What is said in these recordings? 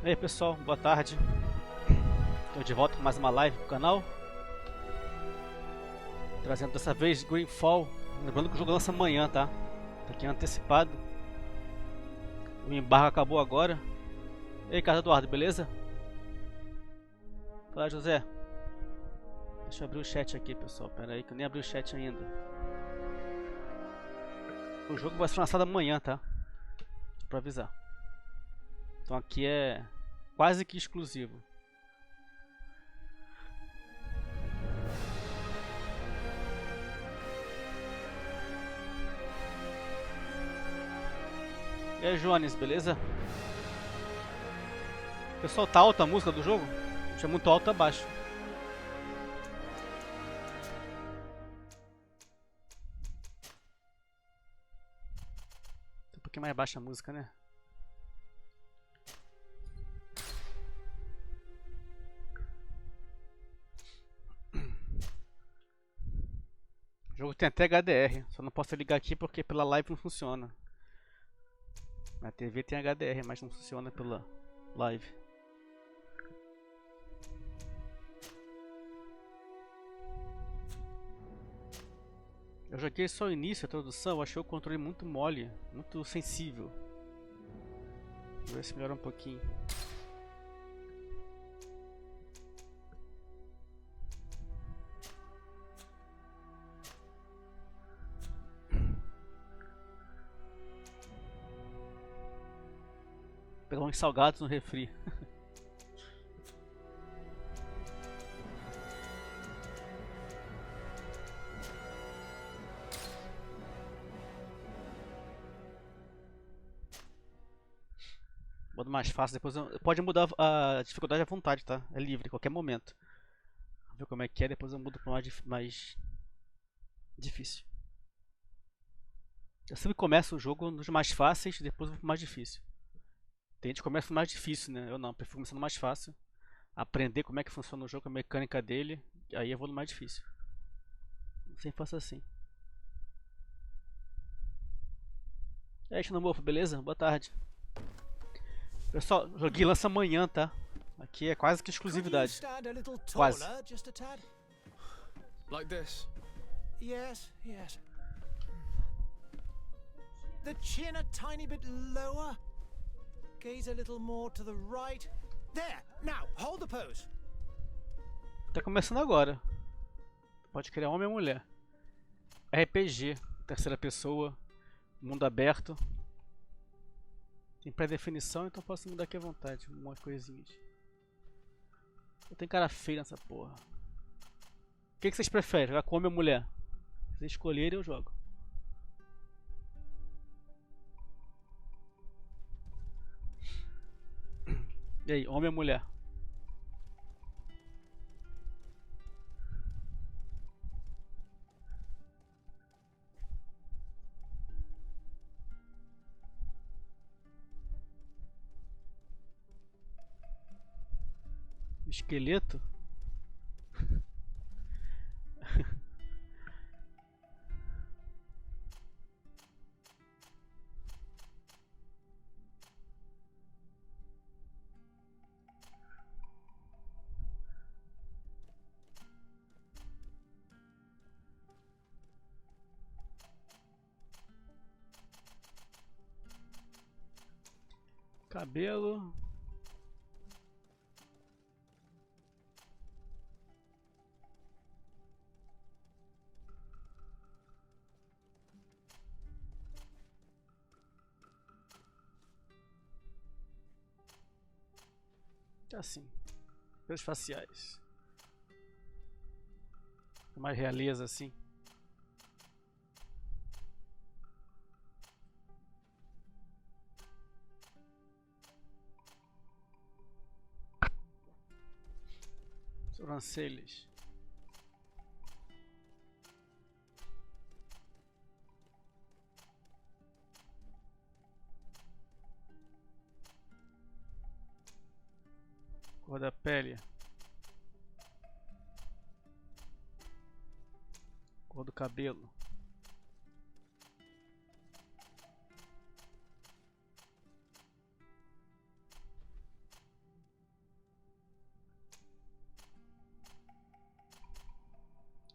E aí pessoal, boa tarde. Estou de volta com mais uma live pro canal. Trazendo dessa vez GreedFall. Lembrando que o jogo lança amanhã, tá? Tá aqui antecipado. O embargo acabou agora. E aí, Carlos Eduardo, beleza? Fala, José. Deixa eu abrir o chat aqui, pessoal. Pera aí que eu nem abri o chat ainda. O jogo vai ser lançado amanhã, tá? Pra avisar. Então aqui é quase que exclusivo. E aí, Joanes, beleza? Pessoal, tá alta a música do jogo? Deixa muito alto, abaixo. Um pouquinho mais baixa a música, né? O jogo tem até HDR, só não posso ligar aqui porque pela live não funciona. Na TV tem HDR, mas não funciona pela live. Eu joguei só o início, a introdução, achei o controle muito mole, muito sensível. Vou ver se melhora um pouquinho. Pegar uns salgados no refri. Modo mais fácil, depois pode mudar a dificuldade à vontade, tá? É livre, a qualquer momento. Vamos ver como é que é, depois eu mudo para mais difícil. Eu sempre começo o jogo nos mais fáceis, depois eu vou pro mais difícil. Tem gente que começa no mais difícil, né? Eu não, prefiro começar no mais fácil. Aprender como é que funciona o jogo, a mecânica dele, aí eu vou no mais difícil. Eu sempre faço assim. E aí, Xenomorfo, beleza? Boa tarde. Pessoal, o joguinho lança amanhã, tá? Aqui é quase que exclusividade. Quase. Like this. Yes, yes. The chin a tiny bit lower. Gaze a little more to the right. There. Now, hold the pose. Tá começando agora. Pode criar homem ou mulher. RPG, terceira pessoa, mundo aberto. Tem pré-definição, então posso mudar aqui à vontade, umas coisinhas. Eu tenho cara feia nessa porra. O que vocês preferem, jogar com homem ou mulher? Se vocês escolherem, eu jogo. E aí, homem ou mulher? Esqueleto? Cabelo. Assim, pelos faciais. Mais realeza assim. Sobrancelhas. Cor da pele. Cor do cabelo.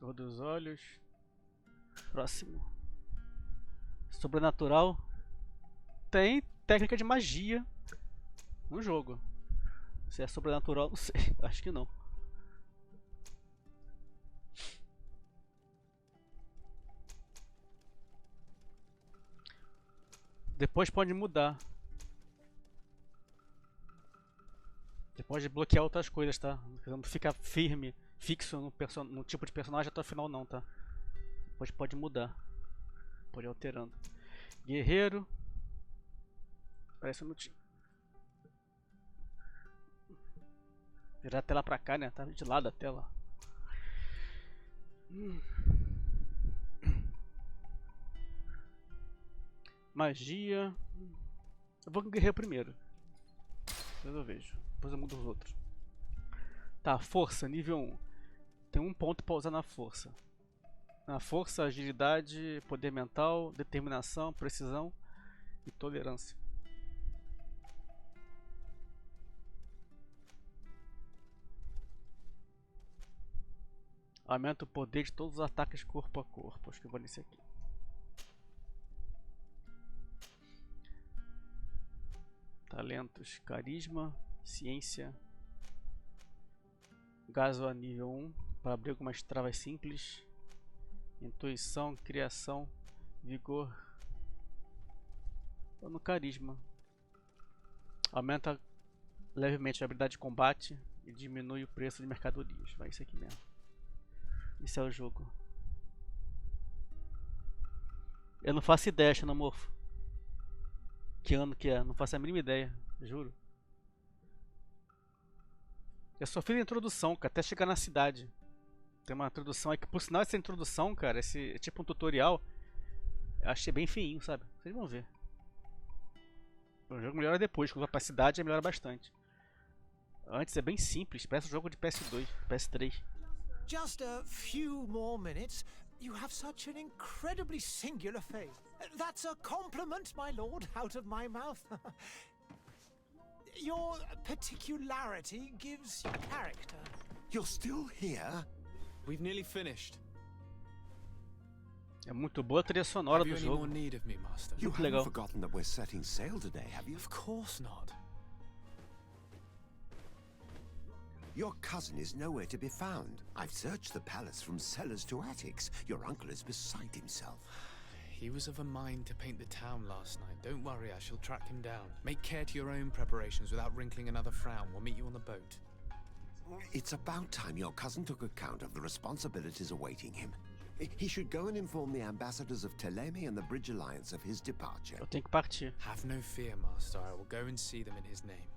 Cor dos olhos. Próximo. Sobrenatural. Tem técnica de magia no jogo. Se é sobrenatural, não sei. Acho que não. Depois pode mudar. Você pode bloquear outras coisas, tá? Não fica firme, fixo no tipo de personagem até o final não, tá? Depois pode mudar. Pode ir alterando. Guerreiro. Parece um minutinho. Virar a tela pra cá, né? Tá de lado a tela. Magia. Eu vou com o guerreiro primeiro. Depois eu vejo. Depois eu mudo os outros. Tá, força, nível 1. Tem um ponto pra usar na força. Na força, agilidade, poder mental, determinação, precisão e tolerância. Aumenta o poder de todos os ataques corpo a corpo. Acho que eu vou nesse aqui. Talentos, carisma, ciência. Gaso a nível 1 para abrir algumas travas simples. Intuição, criação, vigor. Tô no carisma. Aumenta levemente a habilidade de combate e diminui o preço de mercadorias. Vai isso aqui mesmo. Esse é o jogo. Eu não faço ideia, xenomorfo. Que ano que é? Não faço a mínima ideia, juro. Eu só fiz a introdução, cara, até chegar na cidade. Tem uma introdução aí que, por sinal, essa introdução, cara, esse é tipo um tutorial. Eu achei bem feinho, sabe? Vocês vão ver. O jogo melhora depois, quando vai pra cidade, melhora bastante. Antes é bem simples, parece um jogo de PS2, PS3. Just a few more minutes. You have such an incredibly singular face. That's a compliment, my lord, out of my mouth. Your particularity gives you character. You're still here? We've nearly finished. É muito boa a trilha sonora do jogo. You Muito legal. haven't forgotten that we're setting sail today, have you? Of course not. Your cousin is nowhere to be found. I've searched the palace from cellars to attics. Your uncle is beside himself. He was of a mind to paint the town last night. Don't worry, I shall track him down. Make care to your own preparations without wrinkling another frown. We'll meet you on the boat. It's about time your cousin took account of the responsibilities awaiting him. He should go and inform the ambassadors of Teleme and the Bridge Alliance of his departure. Eu tenho que partir. Have no fear, Master. I will go and see them in his name.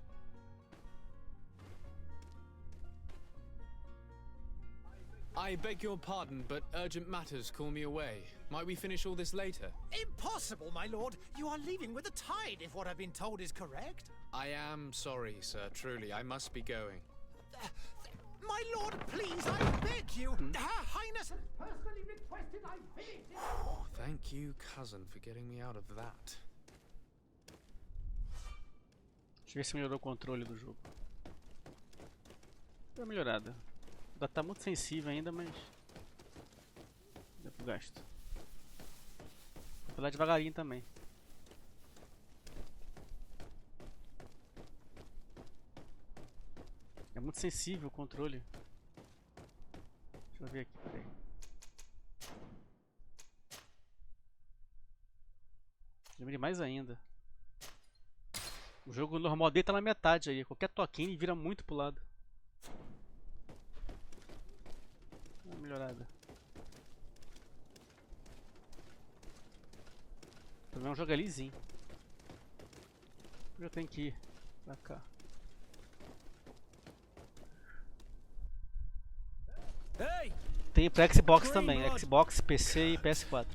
I beg your pardon, but urgent matters call me away. Might we finish all this later? Impossible, my lord. You are leaving with the tide, if what I've been told is correct. I am sorry, sir. Truly, I must be going. My lord, please, I beg you. Her Highness has personally requested I visit him. Oh, thank you, cousin, for getting me out of that. Deixa eu ver se melhorou o controle do jogo. Deu uma melhorada. Ainda tá muito sensível ainda, mas deu pro gasto. Vou lá devagarinho também. É muito sensível o controle. Deixa eu ver aqui, peraí. Diminuir mais ainda. O jogo normal dele tá na metade aí. Qualquer toquinho ele vira muito pro lado. Uma melhorada. Também é um jogo lisinho. Eu tenho que ir pra cá. Tem pra Xbox também, Xbox, PC e PS4.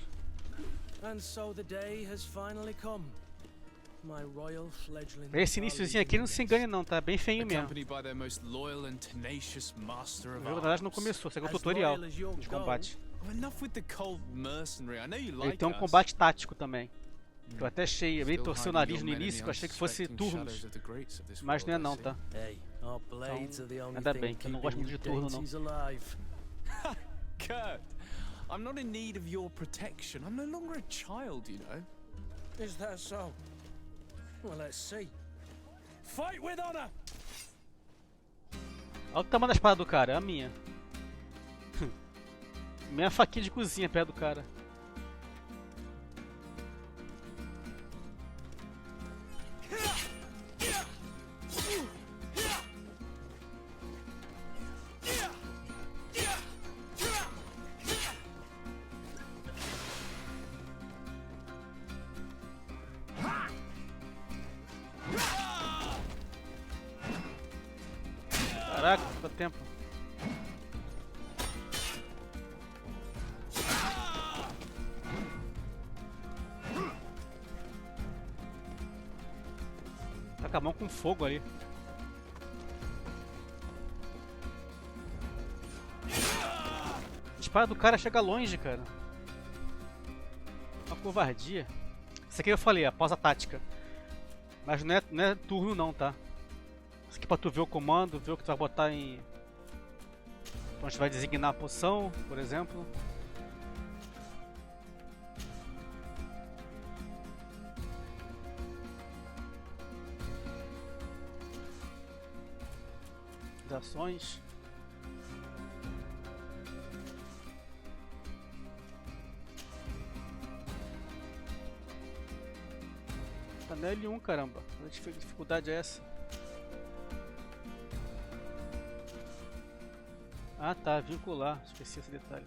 Esse iníciozinho aqui não se engane não, tá bem feinho mesmo. O jogo na verdade não começou, isso aqui é um tutorial de combate. Ele tem um combate tático também. Eu até achei, ele torceu o nariz no início, que eu achei que fosse turnos. Mas não é não, tá? Então, ainda bem, que eu não gosto muito de turno não. Kurt, I'm not in need of your protection. I'm no longer a child, you know. Is that so? Well, let's see. Fight with honor! Olha o tamanho da espada do cara, é a minha. Minha faquinha de cozinha perto do cara. Caraca, quanto tempo. Tá com a mão com fogo ali. A espada do cara chega longe, cara. Uma covardia. Isso aqui eu falei, a pausa tática. Mas não é turno não, tá? Isso aqui é pra tu ver o comando, ver o que tu vai botar em... Então a gente vai designar a poção, por exemplo. As ações. Tá no L1, caramba. Que dificuldade é essa? Ah tá, vincular, esqueci esse detalhe.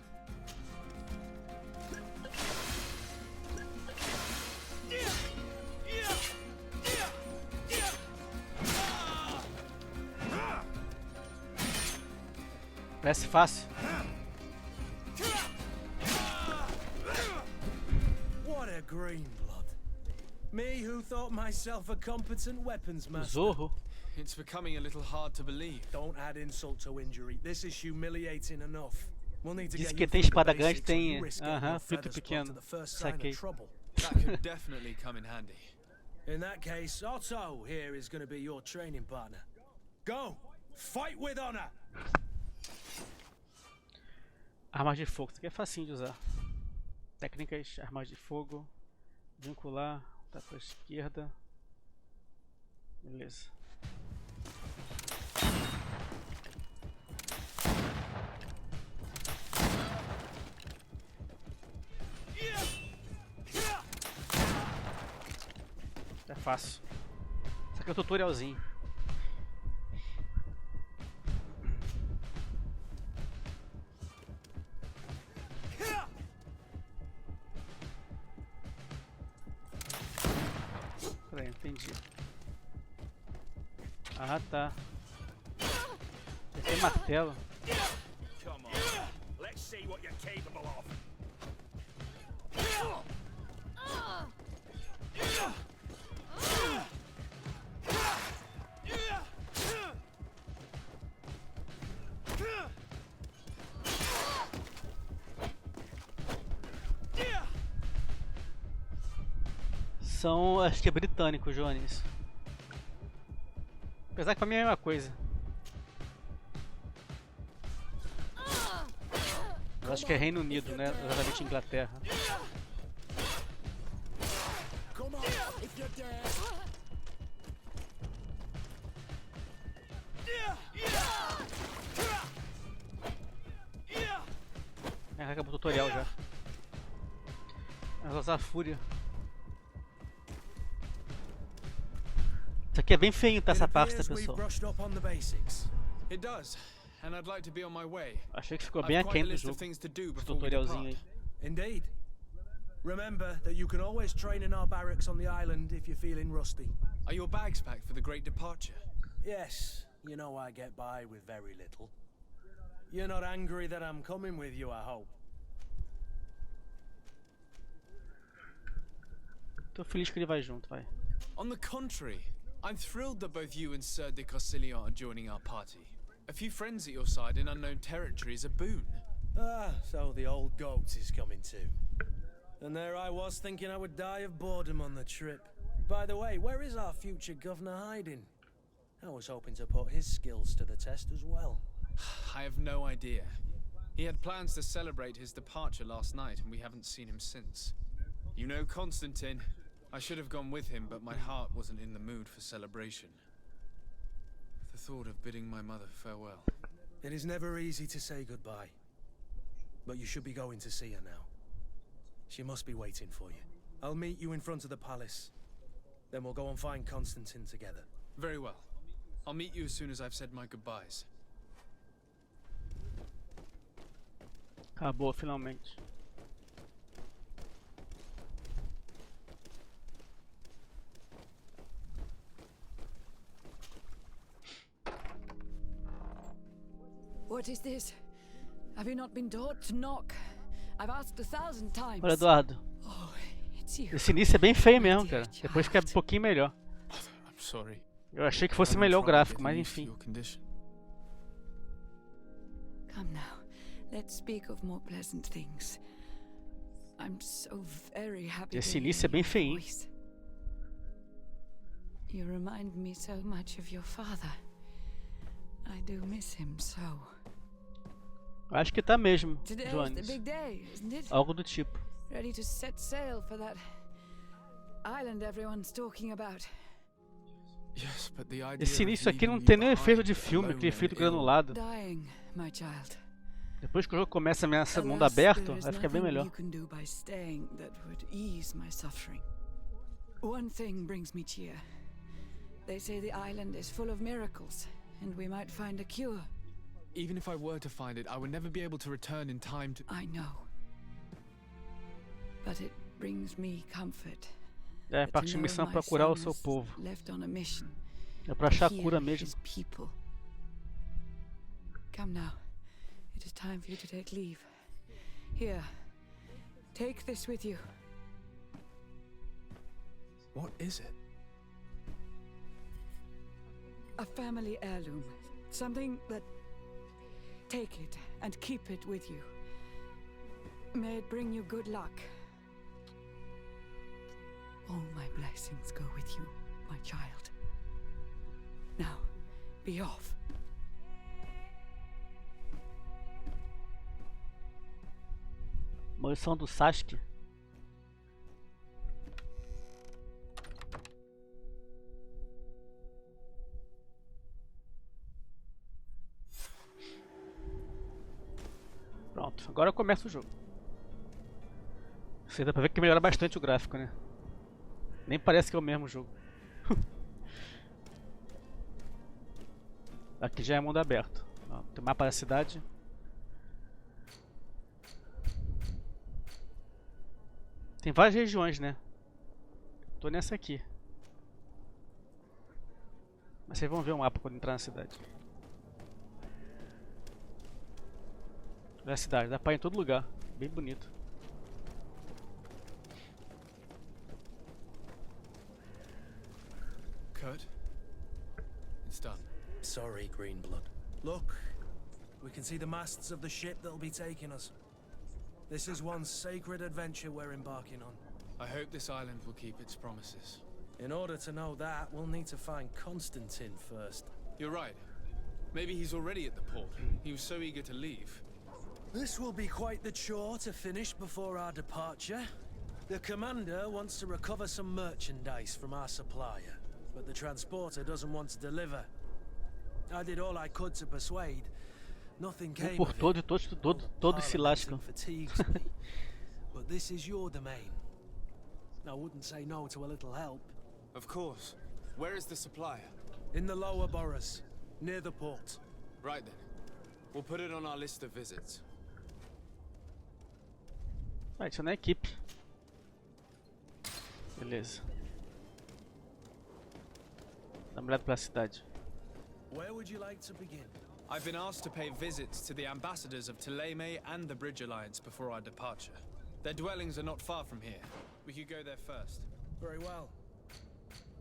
Parece fácil. What a green blood. Me who thought myself a competent weapons master. Zorro. It's becoming a little hard to believe. Don't add insult to injury. This is humiliating enough. We'll need to Diz get que you tem through espada the grande, basics tem or you risk getting your filtro feathers pequeno. plucked at the first sign Saquei. of trouble. That could definitely come in handy. In that case, Otto here is going to be your training partner. Go! Fight with honor! Armas de fogo, isso aqui é facinho de usar. Técnicas, armas de fogo. Vincular, tá pra esquerda. Beleza. É fácil. Isso aqui é o tutorialzinho. Peraí, entendi. Ah, tá. Esse é martelo. Come on, let's see what you're capable of. São, acho que é britânico, Jones. Apesar que pra mim é a mesma coisa. Eu acho que é Reino Unido, né? Exatamente Inglaterra. Acabou o tutorial já. Vou usar a fúria. Isso aqui é bem feio, tá? Essa parte, tá, pessoal? It does, and I'd like to be on my way. Achei que ficou bem aquém do jogo. Esse tutorialzinho aí. Indeed. Remember that you can always train in our barracks on the island if you're feeling rusty. Are your bags packed for the great departure? Yes, you know I get by with very little. You're not angry that I'm coming with you, I hope. Tô feliz que ele vai junto, vai. On the contrary, I'm thrilled that both you and Sir de Corsilion are joining our party. A few friends at your side in unknown territory is a boon. Ah, so the old goat is coming too. And there I was thinking I would die of boredom on the trip. By the way, where is our future governor hiding? I was hoping to put his skills to the test as well. I have no idea. He had plans to celebrate his departure last night, and we haven't seen him since. You know Constantine. I should have gone with him, but my heart wasn't in the mood for celebration. The thought of bidding my mother farewell. It is never easy to say goodbye. But you should be going to see her now. She must be waiting for you. I'll meet you in front of the palace. Then we'll go and find Constantine together. Very well. I'll meet you as soon as I've said my goodbyes. Acabou finalmente. What is this? Have you not been taught to knock? I've asked 1,000 times. Olha, Eduardo. Oh, it's you. Esse início é bem feio mesmo, cara. Depois fica um pouquinho melhor. I'm sorry. Eu achei que fosse melhor o gráfico, mas enfim. Come now. Let's speak of more pleasant things. I'm so very happy. Esse início é bem feinho. You remind me so much of your father. I do miss him so. Acho que tá mesmo, Today is Jones. the big day, isn't it? Algo do tipo. Ready to set sail for that island everyone's talking about. Yes, but the idea Esse of início aqui não leaving tem you nem efeito behind, de filme, alone aquele efeito and ill. granulado. Dying, my child. Depois que o jogo começa nesse mundo Alas, aberto, there is vai ficar bem nothing melhor. you can do by staying that would ease my suffering. One thing brings me cheer. They say the island is full of miracles, and we might find a cure. Even if I were to find it, I would never be able to return in time to... I know. But it brings me comfort. É, parte de missão é procurar o seu povo. Left on a mission. É pra achar a Heal cura mesmo. his people. Come now. It is time for you to take leave. Here. Take this with you. What is it? A family heirloom. Something that... Take it and keep it with you. May it bring you good luck. All my blessings go with you, my child. Now, be off. Maldição do Sasuke. Pronto, agora começa o jogo. Você dá pra ver que melhora bastante o gráfico, né? Nem parece que é o mesmo jogo. Aqui já é mundo aberto. Ó, tem mapa da cidade. Tem várias regiões, né? Tô nessa aqui. Mas vocês vão ver o mapa quando entrar na cidade. Olha a cidade, dá pra ir em todo lugar. Bem bonito. Kurt? It's done. Sorry, Greenblood. Look, we can see the masts of the ship that'll be taking us. This is one sacred adventure we're embarking on. I hope this island will keep its promises. In order to know that, we'll need to find Constantine first. You're right. Maybe he's already at the port. He was so eager to leave. This will be quite the chore to finish before our departure. The commander wants to recover some merchandise from our supplier, but the transporter doesn't want to deliver. I did all I could to persuade. Nothing came Por of todo, it. todos se lascam. Fatigues me. But this is your domain. I wouldn't say no to a little help. Of course. Where is the supplier? In the lower boroughs, near the port. Right then. We'll put it on our list of visits. Ah, isso não é equipe. Beleza. Dá uma olhada pela cidade. Where would you like to begin? I've been asked to pay visits to the ambassadors of Ptolemy and the Bridge Alliance before our departure. Their dwellings are not far from here. We could go there first. Very well.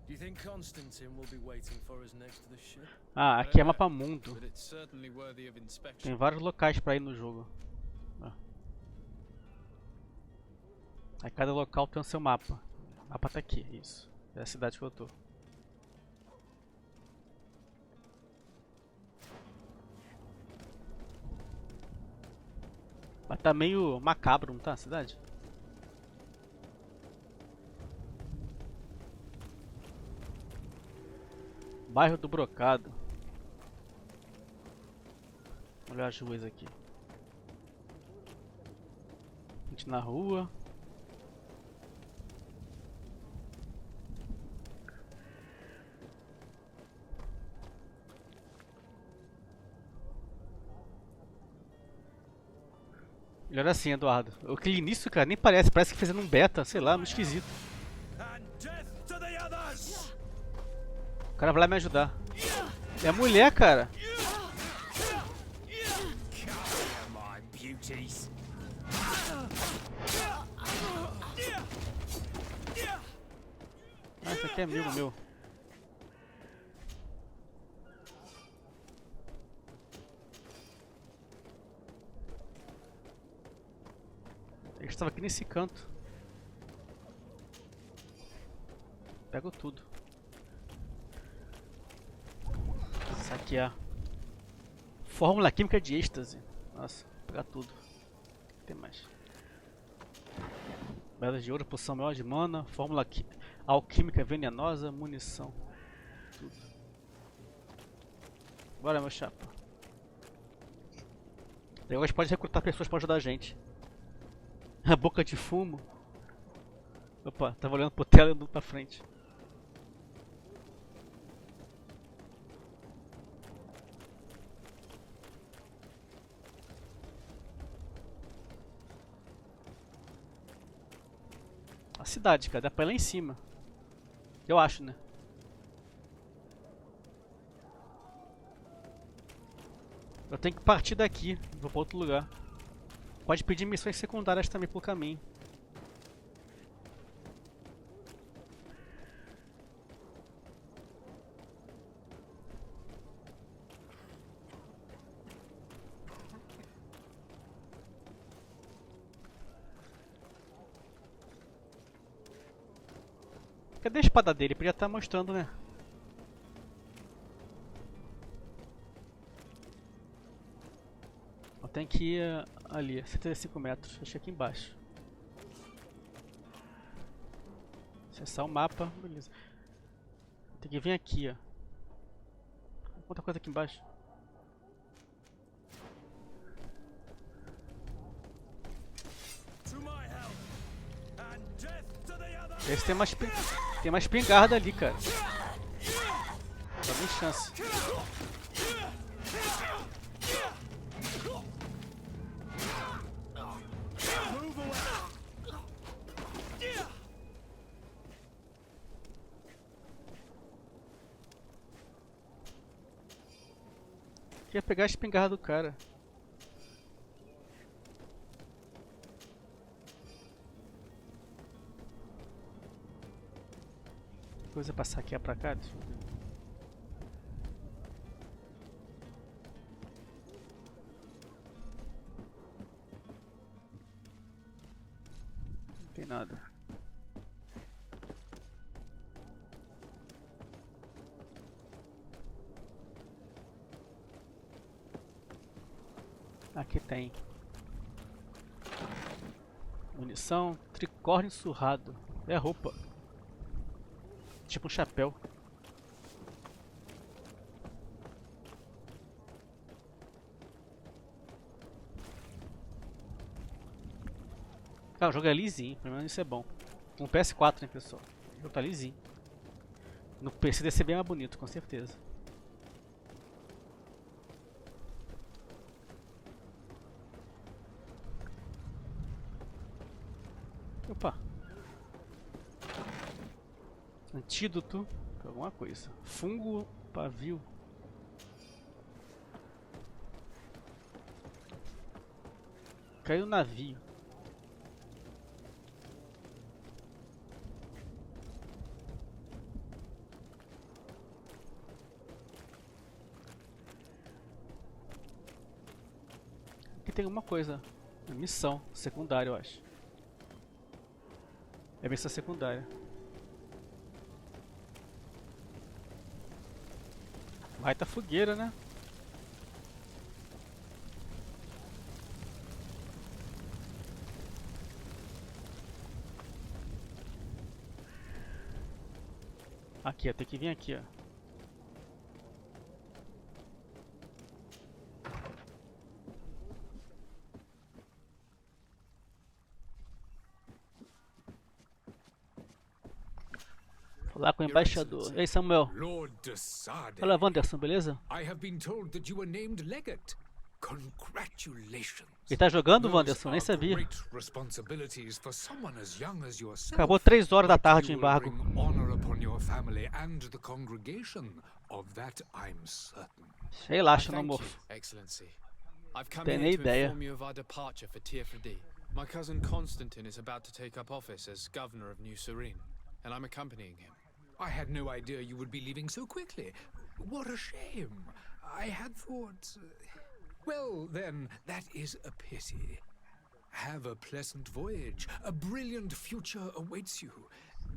Do you think Constantine will be waiting for us next to the ship? Ah, aqui é mapa mundo. But it's certainly worthy of inspection. Tem vários locais pra ir no jogo. Ó. Aí cada local tem o seu mapa. O mapa tá aqui, isso. É a cidade que eu tô. Mas tá meio macabro, não tá, a cidade? Bairro do Brocado. Olha as ruas aqui. Gente na rua. Melhor assim, Eduardo. Aquele início, cara, nem parece. Parece que fazendo um beta, sei lá, muito esquisito. O cara vai lá me ajudar. É a mulher, cara. Ah, esse aqui é amigo meu. Ele estava aqui nesse canto. Pego tudo. Saquear. Fórmula química de êxtase. Nossa, vou pegar tudo. O que tem mais? Moeda de ouro, poção maior de mana, fórmula alquímica venenosa, munição. Tudo. Bora, meu chapa. Daí a gente pode recrutar pessoas para ajudar a gente. A boca de fumo. Opa, tava olhando pro tela e indo pra frente. A cidade, cara, dá pra ir lá em cima. Eu acho, né? Eu tenho que partir daqui, vou pra outro lugar. Pode pedir missões secundárias também pelo caminho. Cadê a espada dele? Podia estar mostrando, né? Eu tenho que ir ali, 75 metros. Achei aqui embaixo. Acessar o mapa, beleza. Tem que vir aqui, ó. Outra coisa aqui embaixo. Esse tem uma espingarda ali, cara. Dá bem chance. Queria pegar a espingarda do cara. Coisa pra saquear pra cá? Deixa eu ver. Não tem nada. Aqui tem munição, tricórnio surrado. É roupa. Tipo um chapéu. Ah, o jogo é lisinho, pelo menos isso é bom. No PS4, né, pessoal? O jogo tá lisinho. No PC deve ser bem mais bonito, com certeza. Opa! Antídoto pra alguma coisa. Fungo, pavio. Caiu no navio. Aqui tem alguma coisa. Missão secundária, eu acho. É missão secundária. Vai tá fogueira, né? Aqui, eu tenho que vir aqui, ó. Falar com o embaixador. Ei, Samuel. Fala, Wanderson, beleza? Ele tá jogando, Wanderson? Nem sabia. Acabou 3 horas da tarde o embargo. Sei lá, xenomorfo. Tem nem ideia. My cousin Constantine is about to take up office as governor of New Serene, and I'm accompanying him. I had no idea you would be leaving so quickly. What a shame. I had thought... Well, then, that is a pity. Have a pleasant voyage. A brilliant future awaits you.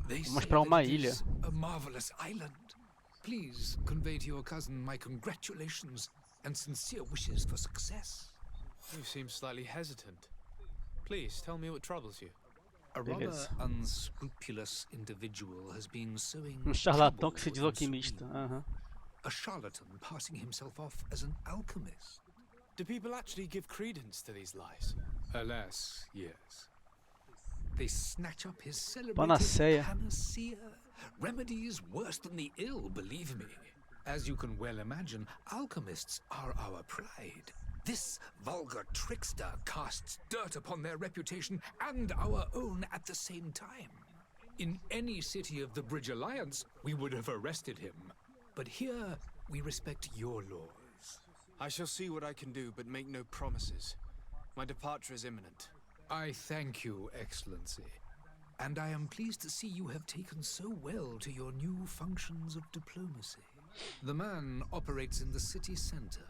They say that it is a marvelous island. Please convey to your cousin my congratulations and sincere wishes for success. You seem slightly hesitant. Please, tell me what troubles you. A rather unscrupulous individual has been sowing charlatão que se diz alquimista. A charlatan passing himself off as an alchemist. Do people actually give credence to these lies? Alas, yes. They snatch up his celebrated panacea, remedies worse than the ill, believe me. As you can well imagine, alchemists are our pride. This vulgar trickster casts dirt upon their reputation and our own at the same time. In any city of the Bridge Alliance, we would have arrested him. But here, we respect your laws. I shall see what I can do, but make no promises. My departure is imminent. I thank you, Excellency. And I am pleased to see you have taken so well to your new functions of diplomacy. The man operates in the city center.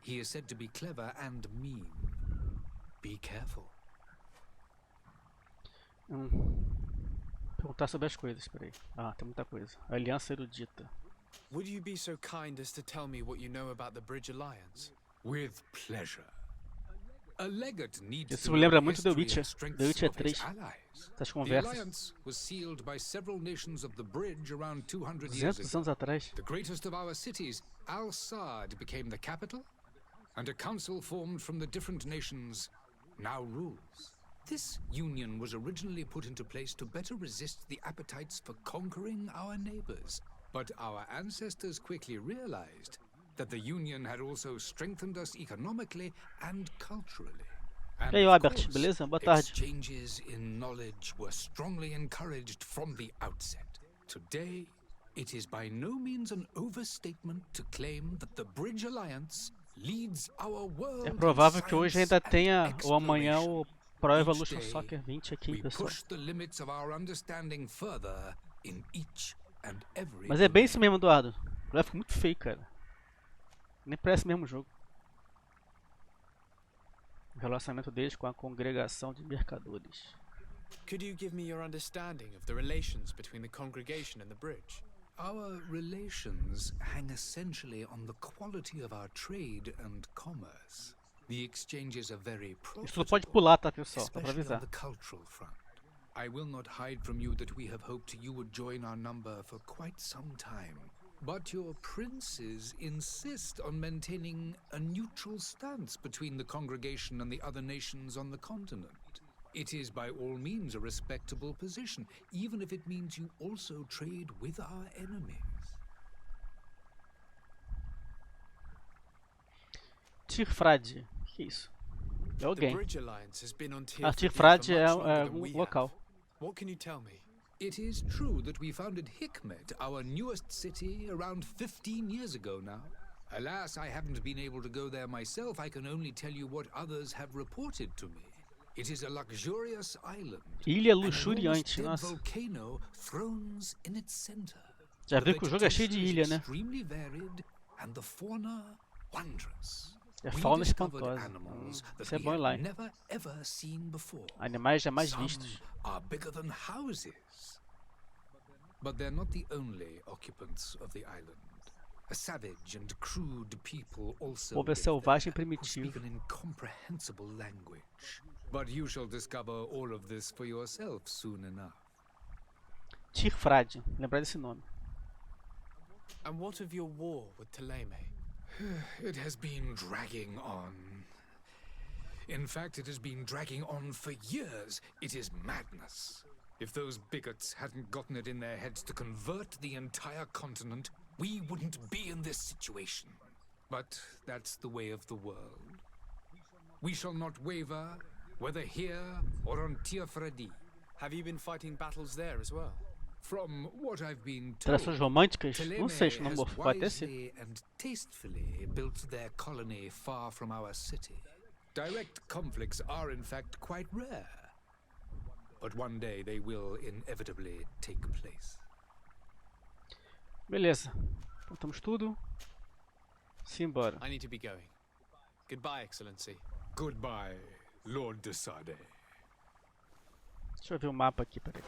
He is said to be clever and mean. Be careful. Perguntar sobre as coisas, peraí. Ah, tem muita coisa. Aliança erudita. Would you be so kind as to tell me what you know about the Bridge Alliance? With pleasure. A legate needs Isso me lembra muito The Witcher. The Witcher 3. Essas conversas. 200 anos atrás. The greatest of our cities, Al-Sad, became the capital. And a council formed from the different nations now rules. This union was originally put into place to better resist the appetites for conquering our neighbors. But our ancestors quickly realized that the union had also strengthened us economically and culturally. And Ei, Albert, beleza? Boa tarde. Exchanges in knowledge were strongly encouraged from the outset. Today, it is by no means an overstatement to claim that the Bridge Alliance leads our world. É provável que hoje ainda tenha, ou amanhã, o Pro Evolution Soccer 20 aqui, pessoal. Mas é bem isso mesmo, Eduardo. O gráfico muito feio, cara. Nem parece o mesmo jogo. O relacionamento deles com a congregação de mercadores. Could you give me your understanding of the relations between the congregation and the bridge? Our relations hang essentially on the quality of our trade and commerce. The exchanges are very Isso tudo pode pular, tá, pessoal? Só pra especially on avisar. the cultural front. I will not hide from you that we have hoped you would join our number for quite some time. But your princes insist on maintaining a neutral stance between the congregation and the other nations on the continent. It is by all means a respectable position, even if it means you also trade with our enemies. Tirfrade. Que isso? É alguém. The Bridge Alliance has been on A Tirfrade Tirfrade for é much longer than we local. have. What can you tell me? It is true that we founded Hikmet, our newest city, around 15 years ago now. Alas, I haven't been able to go there myself. I can only tell you what others have reported to me. It is a luxurious island. Ilha luxuriante, An nossa. volcano thrones in its center. Já viu que o jogo é cheio de ilha, né? Extremely varied and the fauna wondrous. É We fauna discovered espantosa. animals that Isso é we bom had online. never ever seen before. Animais jamais Some vistos. are bigger than houses. But they're not the only occupants of the island. A savage and crude people also Povo é live selvagem e there, who primitivo. speak an incomprehensible language. But you shall discover all of this for yourself soon enough. Tirfrade. Lembrar desse nome. And what of your war with Ptolemy? It has been dragging on. In fact, it has been dragging on for years. It is madness. If those bigots hadn't gotten it in their heads to convert the entire continent, we wouldn't be in this situation. But that's the way of the world. We shall not waver, whether here or on Tiafredi. Have you been fighting battles there as well? From what I've been told, Interações românticas? Não sei se o nome vai ter esse. wisely and tastefully built their colony far from our city. Direct conflicts are in fact quite rare. But one day they will inevitably take place. Beleza. Contamos tudo. Simbora. I need to be going. Goodbye, Excellency. Goodbye, Lord Losada. Deixa eu ver o mapa aqui, peraí.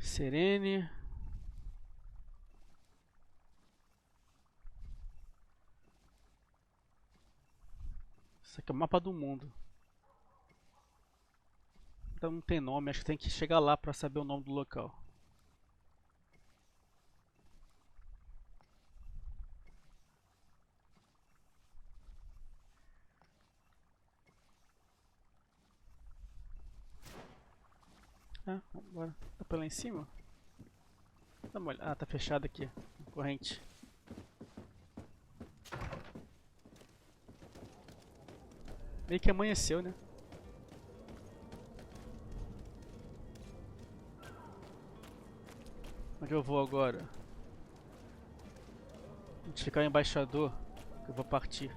Serene. Isso aqui é o mapa do mundo. Então não tem nome, acho que tem que chegar lá para saber o nome do local. Ah, vambora. Tá pra lá em cima? Dá uma olhada. Ah, tá fechado aqui. Corrente. Meio que amanheceu, né? Onde eu vou agora? Identificar o embaixador. Que eu vou partir.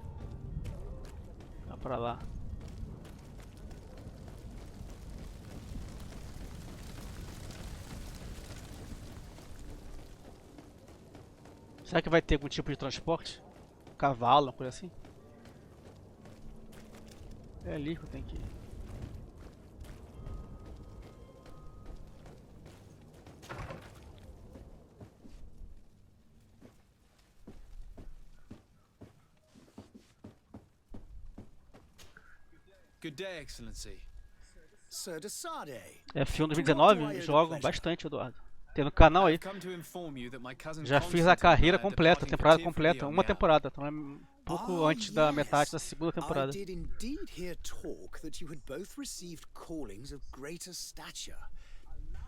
Tá pra lá. Será que vai ter algum tipo de transporte? Cavalo, uma coisa assim? É ali que eu tenho que ir. Good day, Excellency. Sir Losada. F1 2019, jogo bastante, Eduardo. Tem no canal aí. Já fiz a carreira completa, a temporada completa, uma temporada, então é um pouco antes da metade da segunda temporada. I did indeed hear talk that you had both received callings of greater stature.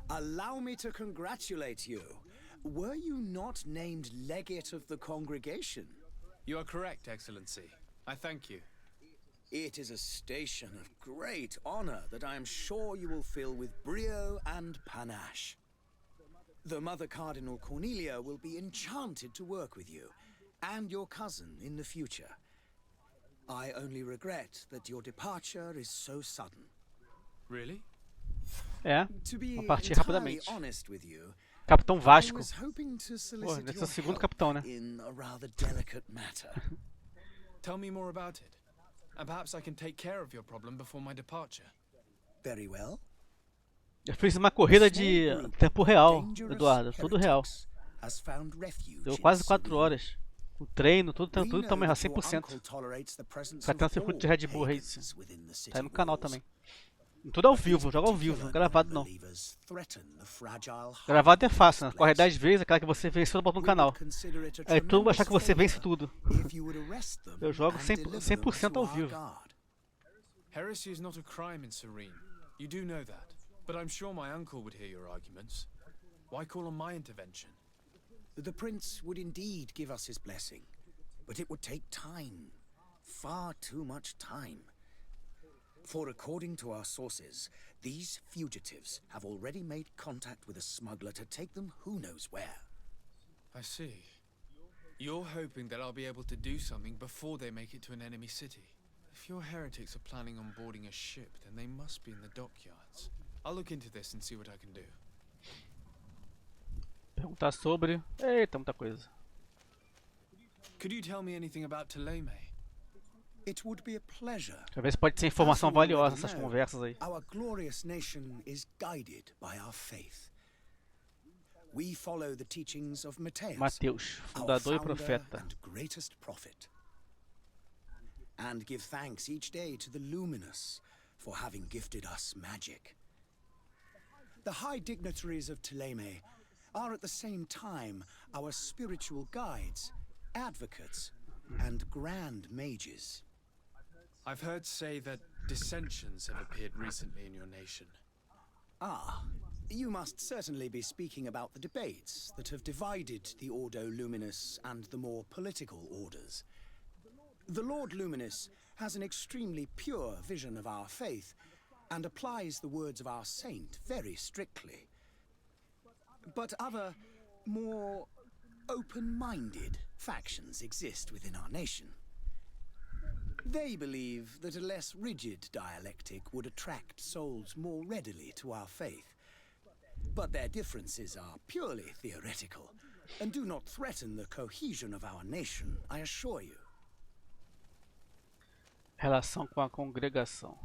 Allow me to congratulate you. Were you not named legate of the congregation? You are correct, Excellency. I thank you. It is a station of great honor that I am sure you will fill with brio and panache. The Mother Cardinal Cornelia will be enchanted to work with you, and your cousin in the future. I only regret that your departure is so sudden. Really? É, To be vou partir entirely rapidamente. honest with you, Capitão I Vasco. was hoping to Pô, solicit esse é your o segundo help capitão, né? in a rather delicate matter. Tell me more about it. And perhaps I can take care of your problem before my departure. Very well. Eu fiz uma corrida de tempo real, Eduardo, tudo real. Deu quase 4 horas. O treino, tudo também, 100%. Fica até no circuito de Red Bull Race. Tá aí no canal também. Tudo ao vivo, jogo ao vivo, gravado não. Gravado é fácil, né? Corre 10 vezes, aquela que você venceu, bota no canal. Aí tu vai achar que você vence tudo. Eu jogo 100% ao vivo. Heresy is not a crime in Serene. You do know that. But I'm sure my uncle would hear your arguments. Why call on my intervention? The prince would indeed give us his blessing, but it would take time. Far too much time. For according to our sources, these fugitives have already made contact with a smuggler to take them who knows where. I see. You're hoping that I'll be able to do something before they make it to an enemy city. If your heretics are planning on boarding a ship, then they must be in the dockyards. I'll look into this and see what I can do. Perguntar sobre... Eita, muita coisa. Could you tell me anything about Ptolemy? It would be a pleasure. Deixa eu ver se pode ser informação valiosa nessas conversas aí. Our glorious nation is guided by our faith. We follow the teachings of Mateus, fundador e profeta. and greatest prophet. And give thanks each day to the luminous for having gifted us magic. The high dignitaries of Ptolemy are at the same time our spiritual guides, advocates, and grand mages. I've heard say that dissensions have appeared recently in your nation. Ah, you must certainly be speaking about the debates that have divided the Ordo Luminous and the more political orders. The Lord Luminous has an extremely pure vision of our faith and applies the words of our saint very strictly. But other, more open-minded factions exist within our nation. They believe that a less rigid dialectic would attract souls more readily to our faith. But their differences are purely theoretical and do not threaten the cohesion of our nation, I assure you. Relação com a congregação.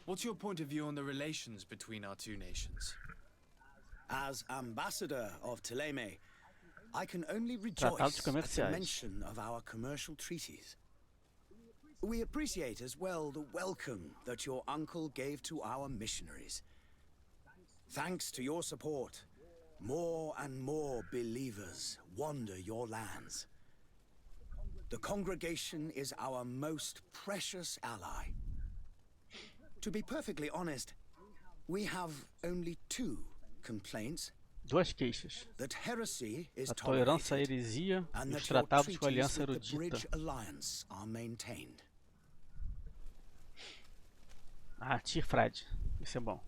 What's your point of view on the relations between our two nations? As ambassador of Ptolemy, I can only rejoice at the mention of our commercial treaties. We appreciate as well the welcome that your uncle gave to our missionaries. Thanks to your support, more and more believers wander your lands. The congregation is our most precious ally. To be perfectly honest, we have only two complaints. Duas queixas. That heresy is a tolerância à tolerated heresia e and os that your tratados com a treaties aliança with the erudita. Bridge Alliance are maintained. Ah, Tirfrad. Isso é bom.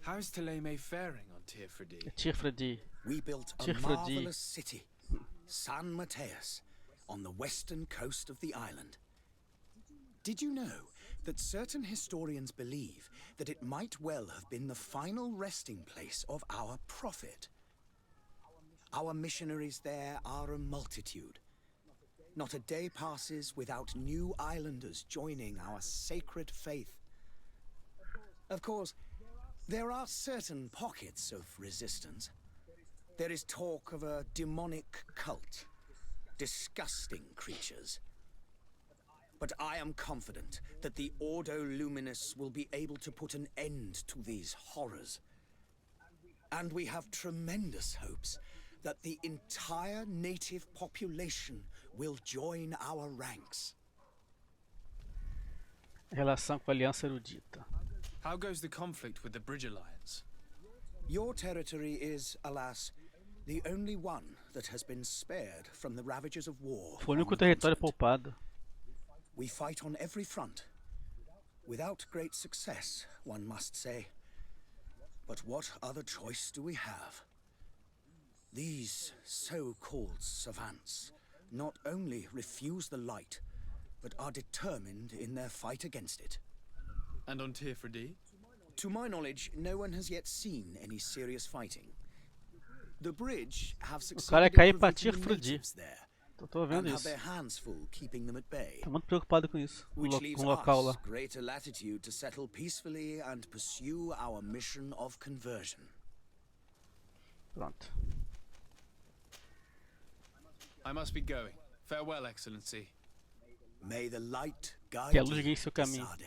How is Ptolemy faring on Tirfradi? Tirfradi. We built a marvelous city, San Mateus, on the western coast of the island. Did you know that certain historians believe that it might well have been the final resting place of our prophet? Our missionaries there are a multitude. Not a day passes without new islanders joining our sacred faith. Of course, there are certain pockets of resistance. There is talk of a demonic cult, disgusting creatures. But I am confident that the Ordo Luminous will be able to put an end to these horrors. And we have tremendous hopes that the entire native population will join our ranks. Relação com a aliança erudita. How goes the conflict with the Bridge Alliance? Your territory is, alas, the only one that has been spared from the ravages of war. Foi o único território poupado. We fight on every front, without great success, one must say. But what other choice do we have? These so-called savants not only refuse the light, but are determined in their fight against it. And on Tirfradi? To my knowledge, no one has yet seen any serious fighting. The bridge have succeeded in preventing the natives there. Tô vendo and isso. have their hands full keeping them at bay. Tô muito preocupado com isso. Which leaves Com o local lá. us greater latitude to settle peacefully and pursue our mission of conversion. Pronto. I must be going. Farewell, Excellency. May the light guide Que a luz you, guie seu caminho. Losada.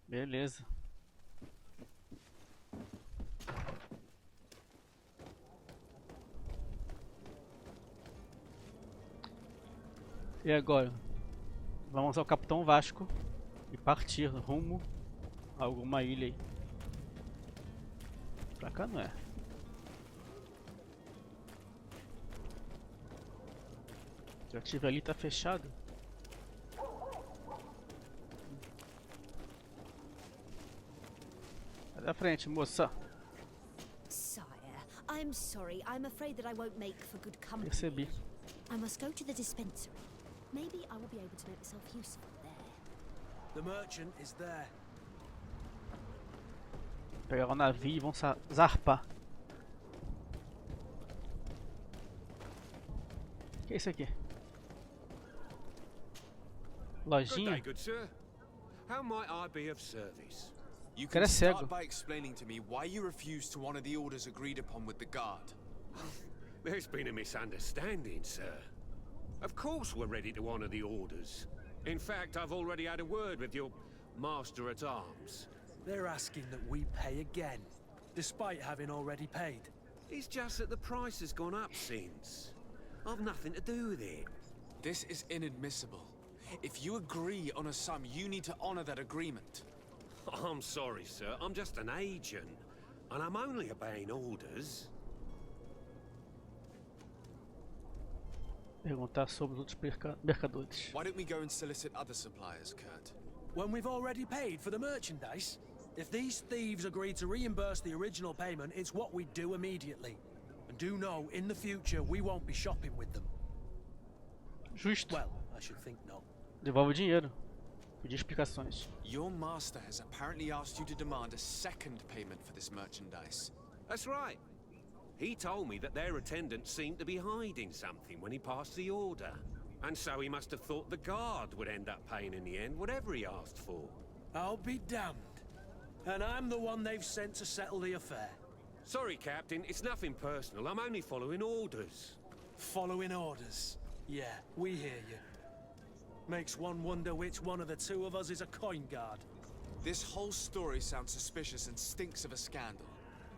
Beleza. E agora? Vamos ao Capitão Vasco e partir rumo a alguma ilha aí. Pra cá não é. Já tive ali, tá fechado. Vai da frente, moça. Sire, I'm sorry. I'm afraid that I won't make for good company. Percebi. I must go to the dispensary. Maybe I will be able to make myself useful there. The merchant is there. Pegar o navio e vão zarpar. O que é isso aqui? Lojinha? Good day, good sir. How might I be of service? You Cara can cego. start by explaining to me why you refused to honor the orders agreed upon with the guard. There's been a misunderstanding, sir. Of course we're ready to honor the orders. In fact, I've already had a word with your master-at-arms. They're asking that we pay again. despite having already paid. It's just that the price has gone up since. I've nothing to do with it. This is inadmissible. If you agree on a sum, you need to honor that agreement. I'm sorry, sir. I'm just an agent. And I'm only obeying orders. Perguntar sobre os outros mercadores. Why don't we go and solicit other suppliers, Kurt? When we've already paid for the merchandise? If these thieves agree to reimburse the original payment, it's what we do immediately. And do know, in the future, we won't be shopping with them. Justo. Well, I should think not. Devolve o dinheiro. Pedir explicações. Your master has apparently asked you to demand a second payment for this merchandise. That's right. He told me that their attendant seemed to be hiding something when he passed the order. And so he must have thought the guard would end up paying in the end, whatever he asked for. I'll be damned. And I'm the one they've sent to settle the affair. Sorry, Captain, it's nothing personal. I'm only following orders. Following orders? Yeah, we hear you. Makes one wonder which one of the two of us is a coin guard. This whole story sounds suspicious and stinks of a scandal.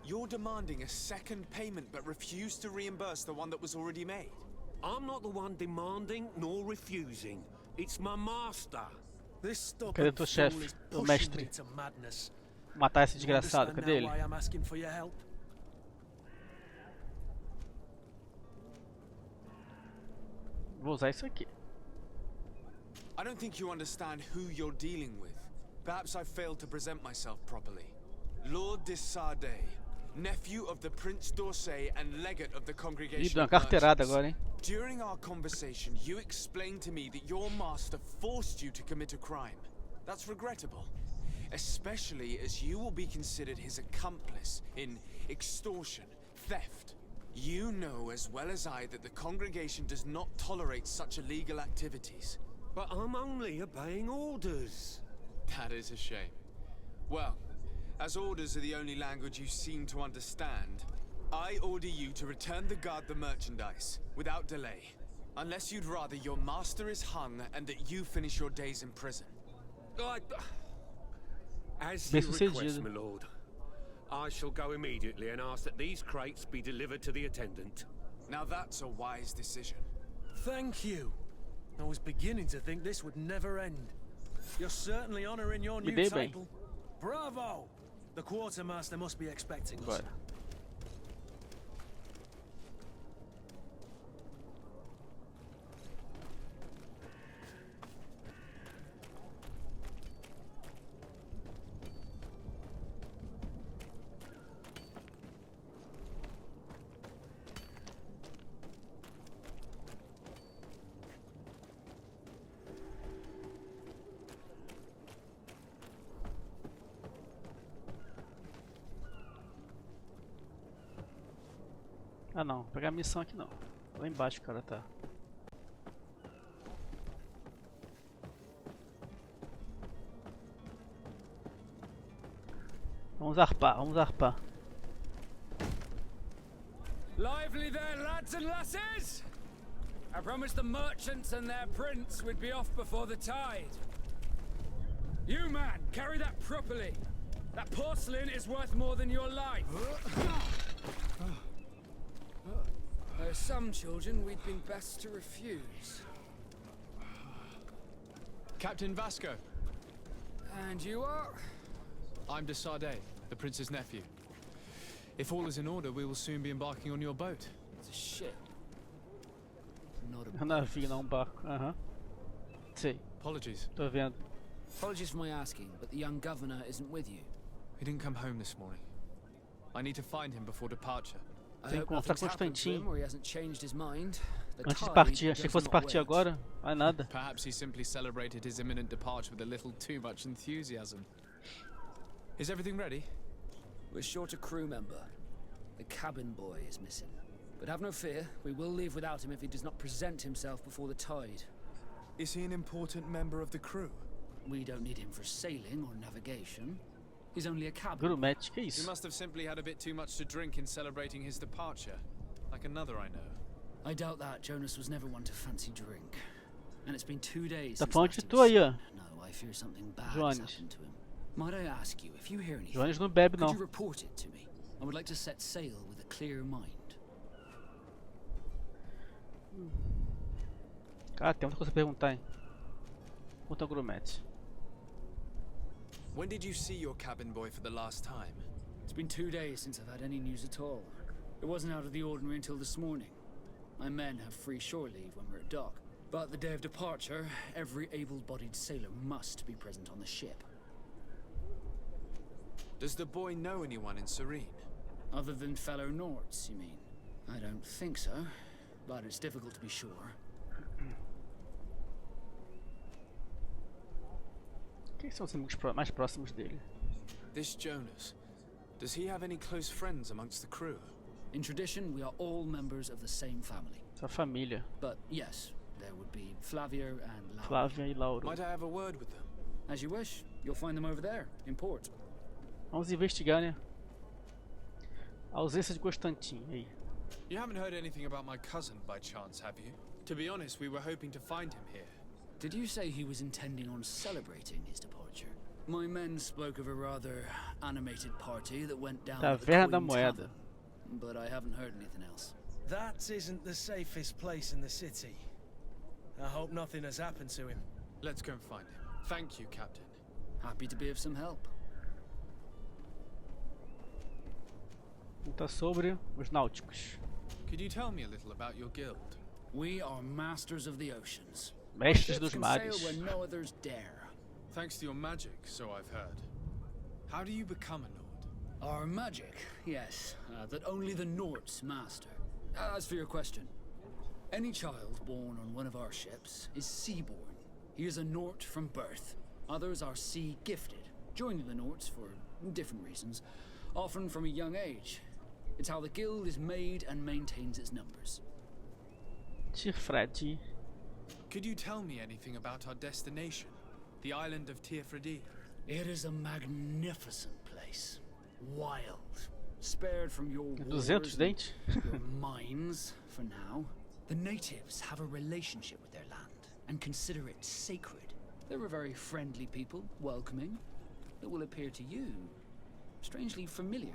You're demanding a second payment but refuse to reimburse the one that was already made. I'm not the one demanding nor refusing. It's my master. This stubborn Cadê teu chefe, fool is o pushing mestre? me to madness. Matar esse desgraçado, Understand cadê now why ele? I'm asking for your help? Vou usar isso aqui. I don't think you understand who you're dealing with. Perhaps I failed to present myself properly. Lord de Sade, nephew of the Prince d'Orsay and legate of the Ih, congregation deu uma of carteirada merchants. agora, hein? During our conversation, you explained to me that your master forced you to commit a crime. That's regrettable, especially as you will be considered his accomplice in extortion, theft. You know as well as I that the congregation does not tolerate such illegal activities. But I'm only obeying orders. That is a shame. Well, as orders are the only language you seem to understand, I order you to return the guard the merchandise, without delay. Unless you'd rather your master is hung and that you finish your days in prison. As you request, my lord. I shall go immediately and ask that these crates be delivered to the attendant. Now that's a wise decision. Thank you. I was beginning to think this would never end. You're certainly honoring your new title. Bravo! The quartermaster must be expecting us. Bora. Ah não, vou pegar a missão aqui não. Lá embaixo o cara tá. Vamos arpar, vamos arpar. Lively there, lads and lasses! I promised the merchants and their prince we'd be off before the tide. You man, carry that properly. That porcelain is worth more than your life. There are some children we'd been best to refuse. Captain Vasco. And you are? I'm de Sade, the prince's nephew. If all is in order, we will soon be embarking on your boat. It's a ship. Not a Um navio, não um barco. Aham. Sei. Apologies. Tô vendo. Apologies for my asking, but the young governor isn't with you. He didn't come home this morning. I need to find him before departure. Tem que conversar com o Constantin. Antes de Tide partir, achei que does fosse not partir wait. agora. Vai nada. Perhaps he simply celebrated his imminent departure with a little too much enthusiasm. Is everything ready? We're short a crew member. The cabin boy is missing. But have no fear, we will leave without him if he does not present himself before the tide. Is he an important member of the crew? We don't need him for sailing or navigation. He's only a cabin. Grumete, que He isso? must have simply had a bit too much to drink in celebrating his departure. Like another I know. I doubt that. Jonas was never one to fancy drink. And it's been 2 days Tá since falando last de he tu was aí, ó. sick. No, I fear something bad has Jones. happened to him. Might I ask you, if you hear anything, Jones não bebe could não. you report it to me? I would like to set sail with a clear mind. Cara, tem muita coisa a perguntar, hein? Pergunta ao grumete. When did you see your cabin boy for the last time? It's been 2 days since I've had any news at all. It wasn't out of the ordinary until this morning. My men have free shore leave when we're at dock. But the day of departure, every able-bodied sailor must be present on the ship. Does the boy know anyone in Serene? Other than fellow Nords, you mean? I don't think so, but it's difficult to be sure. Quem são os amigos mais próximos dele? This Jonas. Does he have any close friends amongst the crew? In tradition, we are all members of the same family. Sua família. But yes, there would be Flavio and Lauro. Flávia e Lauro. Might I have a word with them? As you wish. You'll find them over there, in port. Vamos investigar, né? A ausência de Constantin. Aí. You haven't heard anything about my cousin by chance, have you? To be honest, we were hoping to find him here. Did you say he was intending on celebrating his departure? My men spoke of a rather animated party that went down at the Taverna da Queen Moeda. Tavern, but I haven't heard anything else. That isn't the safest place in the city. I hope nothing has happened to him. Let's go and find him. Thank you, Captain. Happy to be of some help. Conta sobre os náuticos. Could you tell me a little about your guild? We are masters of the oceans. Mestres Ships dos can mares. sail where no others dare. Thanks to your magic, so I've heard. How do you become a Nord? Our magic, yes, that only the Nords master. As for your question, any child born on one of our ships is sea-born. He is a Nord from birth. Others are sea-gifted, joining the Nords for different reasons, often from a young age. It's how the guild is made and maintains its numbers. Tirfradi. Could you tell me anything about our destination? The island of Tirfradi? It is a magnificent place. Wild. Spared from your wars 200 dentes. your mines, for now. The natives have a relationship with their land and consider it sacred. They're a very friendly people, welcoming, that will appear to you strangely familiar.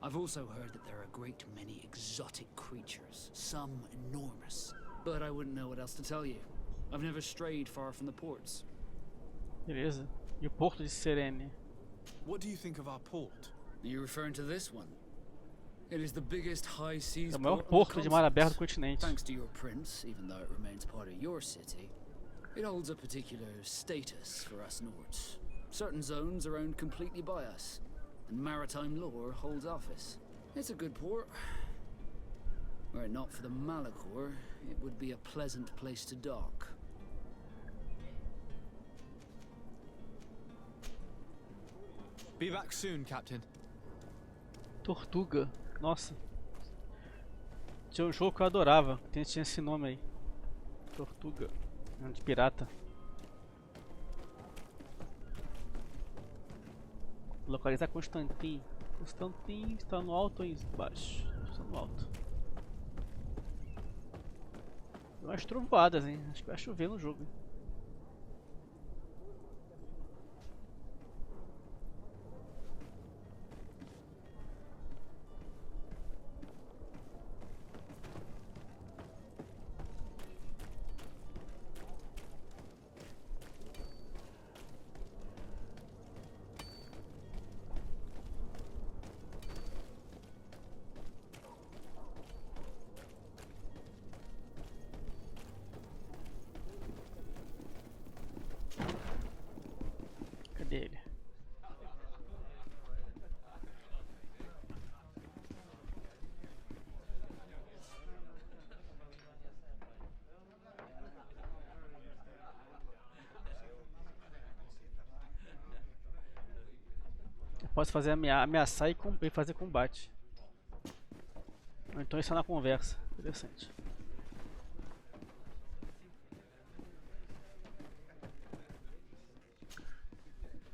I've also heard that there are a great many exotic creatures, some enormous. But I wouldn't know what else to tell you. I've never strayed far from the ports. Beleza. E o porto de Serene. What do you think of our port? Are you referring to this one? It is the biggest high seas É o maior port on porto the de mar aberto do continent. continente. Thanks to your prince, even though it remains part of your city, it holds a particular status for us Nords. Certain zones are owned completely by us, and maritime law holds office. It's a good port. Were it not for the Malachor, it would be a pleasant place to dock. Be back soon, Captain. Tortuga. Nossa. Tinha um jogo que eu adorava. Tinha esse nome aí. Tortuga. De pirata. Localizar Constantin. Constantin está no alto ou embaixo? Está no alto. Tem umas trovoadas, hein? Acho que vai chover no jogo. Dele. Eu posso fazer ameaçar e fazer combate. Ou então isso é na conversa. Interessante.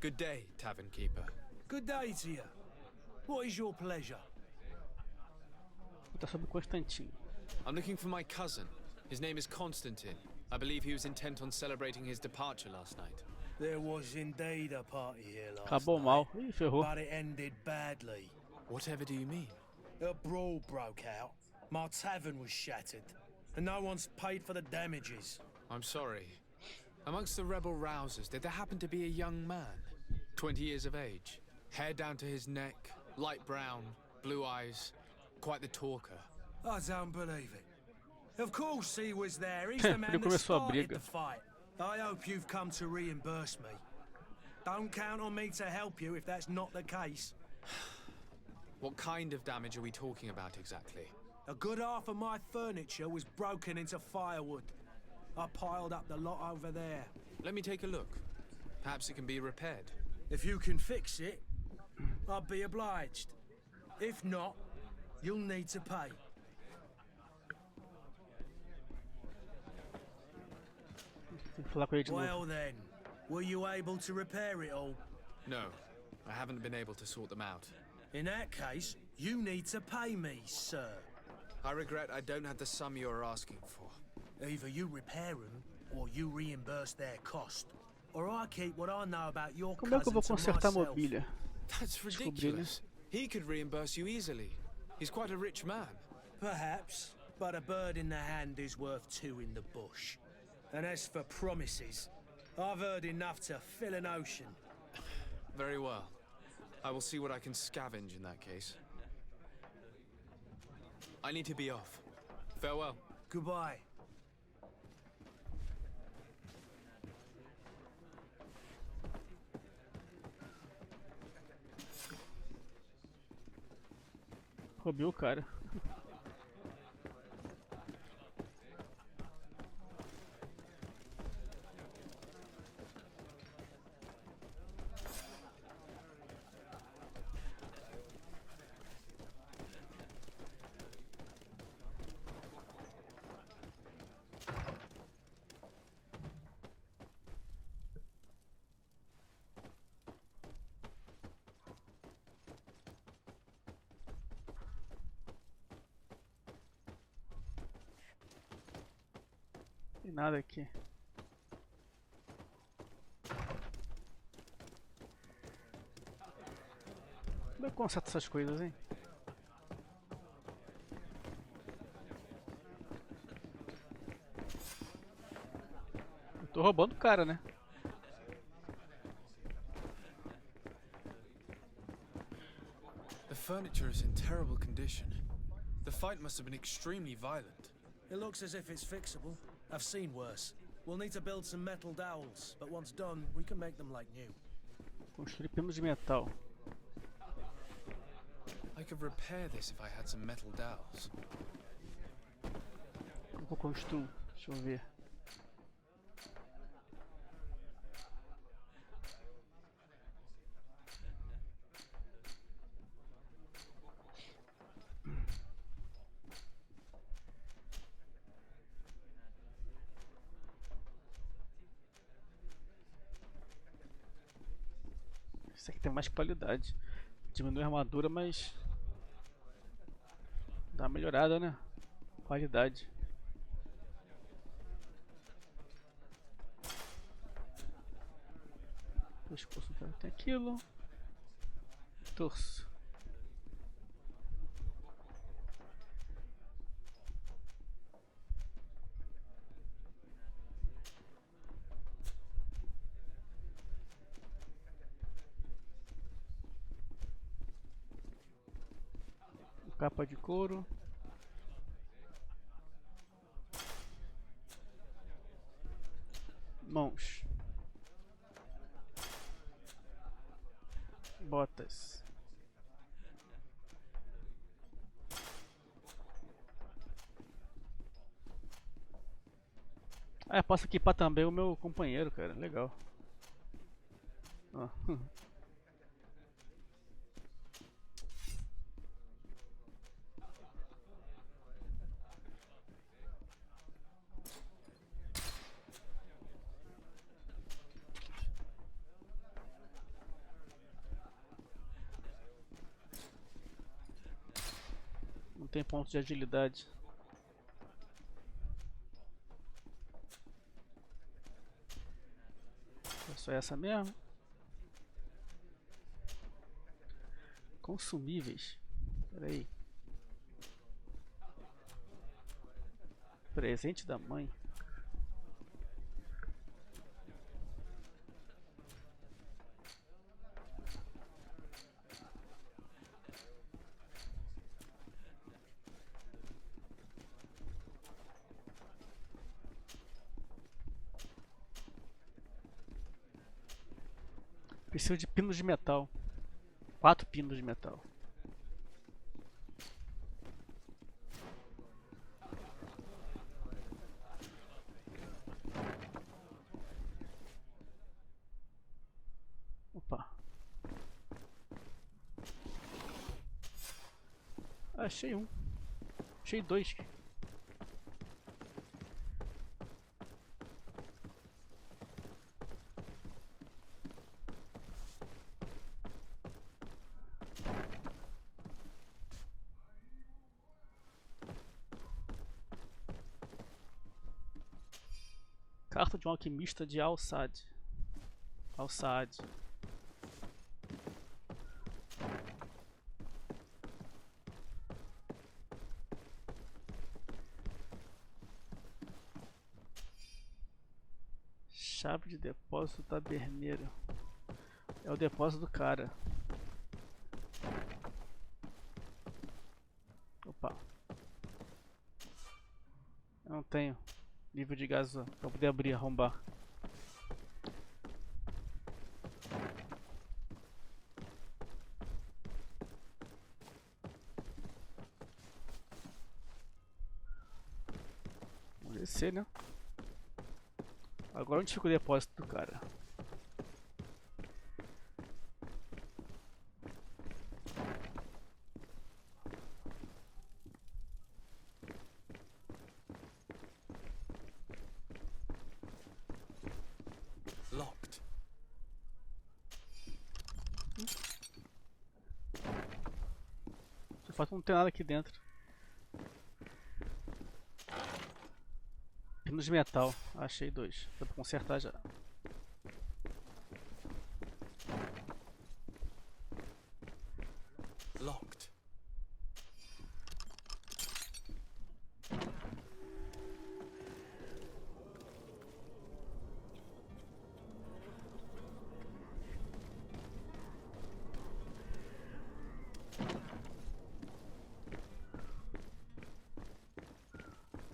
Good day, tavern keeper. Good day to you. What is your pleasure? Tá sobre Constantin. I'm looking for my cousin. His name is Constantine. I believe he was intent on celebrating his departure last night. There was indeed a party here last Acabou night, mal. Ih, ferrou. but it ended badly. Whatever do you mean? A brawl broke out. My tavern was shattered, and no one's paid for the damages. I'm sorry. Amongst the rebel rousers, did there happen to be a young man? 20 years of age, hair down to his neck, light brown, blue eyes, quite the talker. I don't believe it. Of course he was there. He's the man that started the fight. I hope you've come to reimburse me. Don't count on me to help you if that's not the case. What kind of damage are we talking about exactly? A good half of my furniture was broken into firewood. I piled up the lot over there. Let me take a look. Perhaps it can be repaired. If you can fix it, I'll be obliged. If not, you'll need to pay. Well then, were you able to repair it all? No, I haven't been able to sort them out. In that case, you need to pay me, sir. I regret I don't have the sum you're asking for. Either you repair them, or you reimburse their cost. Or I keep what I know about your cousin to myself. That's ridiculous. He could reimburse you easily. He's quite a rich man. Perhaps, but a bird in the hand is worth two in the bush. And as for promises, I've heard enough to fill an ocean. Very well. I will see what I can scavenge in that case. I need to be off. Farewell. Goodbye. Roubei o cara. Tem nada aqui. Como é que conserta essas coisas, hein? Eu tô roubando o cara, né? The furniture is in terrible condition. The fight must have been extremely violent. It looks as if it's fixable. I've seen worse. We'll need to build some metal dowels, but once done, we can make them like new. Construir pinos de metal. I could repair this if I had some metal dowels. Como eu construo? Deixa eu ver. Esse aqui tem mais qualidade. Diminui a armadura, mas dá uma melhorada, né? Qualidade. Pescoço tem aquilo. Torso. Capa de couro. Mãos. Botas. Ah, posso equipar também o meu companheiro, cara. Legal. Ó. Não tem ponto de agilidade. É só essa mesmo. Consumíveis. Espera aí. Presente da mãe. Preciso de pinos de metal. 4 pinos de metal. Opa. Achei um. Achei 2. Carta de um alquimista de Alçade. Chave de depósito taberneiro. É o depósito do cara. Opa. Eu não tenho nível de gás para poder abrir, arrombar. Vamos descer, né? Agora onde fica o depósito do cara? Locked. De fato não tem nada aqui dentro. Pinos de metal, achei 2. Dá pra consertar já. Locked.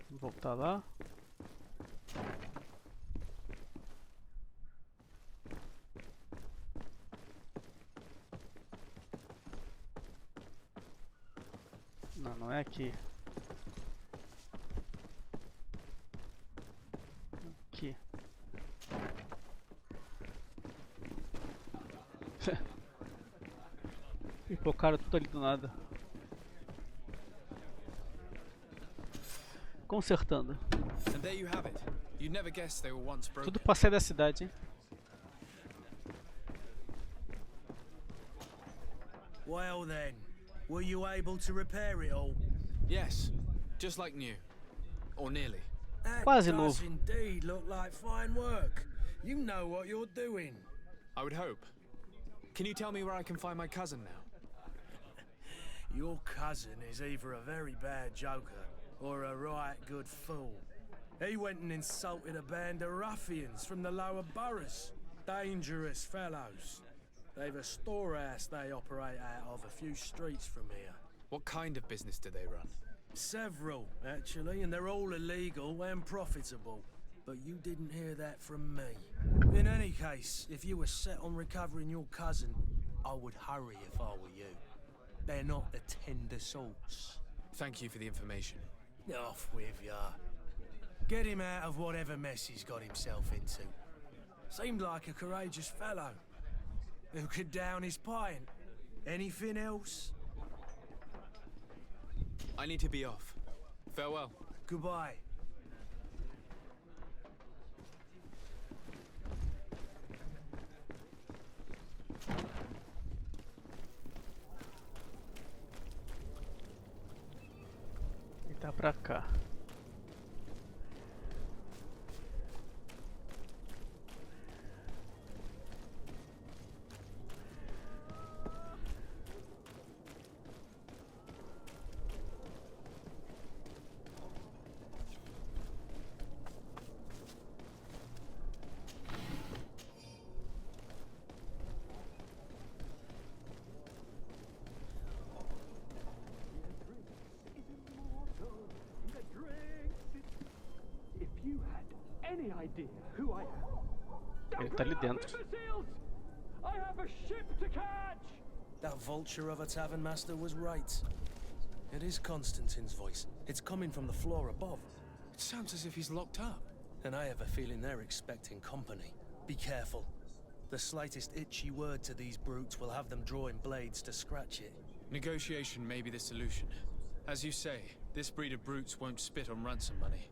Vou voltar lá. Não é aqui. Aqui. Pipocaram tudo ali do nada. Consertando. And there you have it. You'd never guess they were once broken. Tudo pra sair da cidade, hein? Well then, were you able to repair it all? Yes, just like new. Or nearly. That Quase does novo. indeed look like fine work. You know what you're doing. I would hope. Can you tell me where I can find my cousin now? Your cousin is either a very bad joker or a right good fool. He went and insulted a band of ruffians from the lower boroughs. Dangerous fellows. They've a storehouse they operate out of a few streets from here. What kind of business do they run? Several, actually, and they're all illegal and profitable. But you didn't hear that from me. In any case, if you were set on recovering your cousin, I would hurry if I were you. They're not the tender sorts. Thank you for the information. Off with ya. Get him out of whatever mess he's got himself into. Seemed like a courageous fellow. Who could down his pint? Anything else? I need to be off. Farewell. Goodbye. E tá pra cá. any idea who I am? Ele tá ali dentro. I have a ship to catch! That vulture of a tavern master was right. It is Constantine's voice. It's coming from the floor above. It sounds as if he's locked up. And I have a feeling they're expecting company. Be careful. The slightest itchy word to these brutes will have them drawing blades to scratch it. Negotiation may be the solution. As you say, this breed of brutes won't spit on ransom money.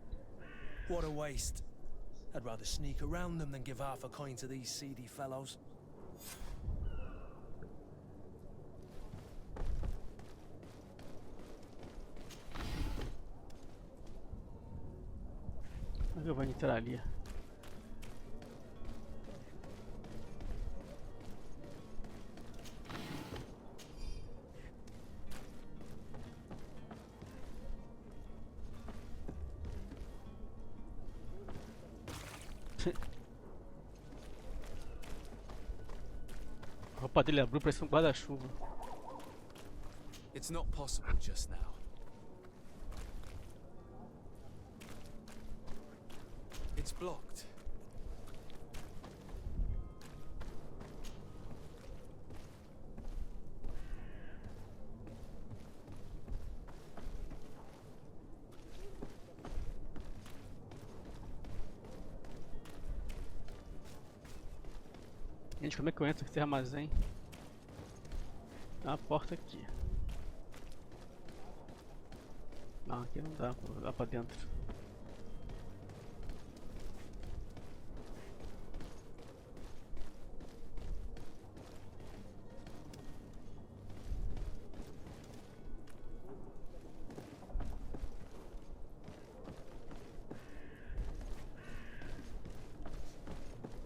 What a waste. I'd rather sneak around them than give half a coin to these seedy fellows. Eu vou entrar ali. A roupa dele abriu, parece um guarda-chuva. It's not possible just now. It's blocked. Gente, como é que eu entro nesse armazém? Tem uma porta aqui. Não, aqui não dá, vou lá pra dentro.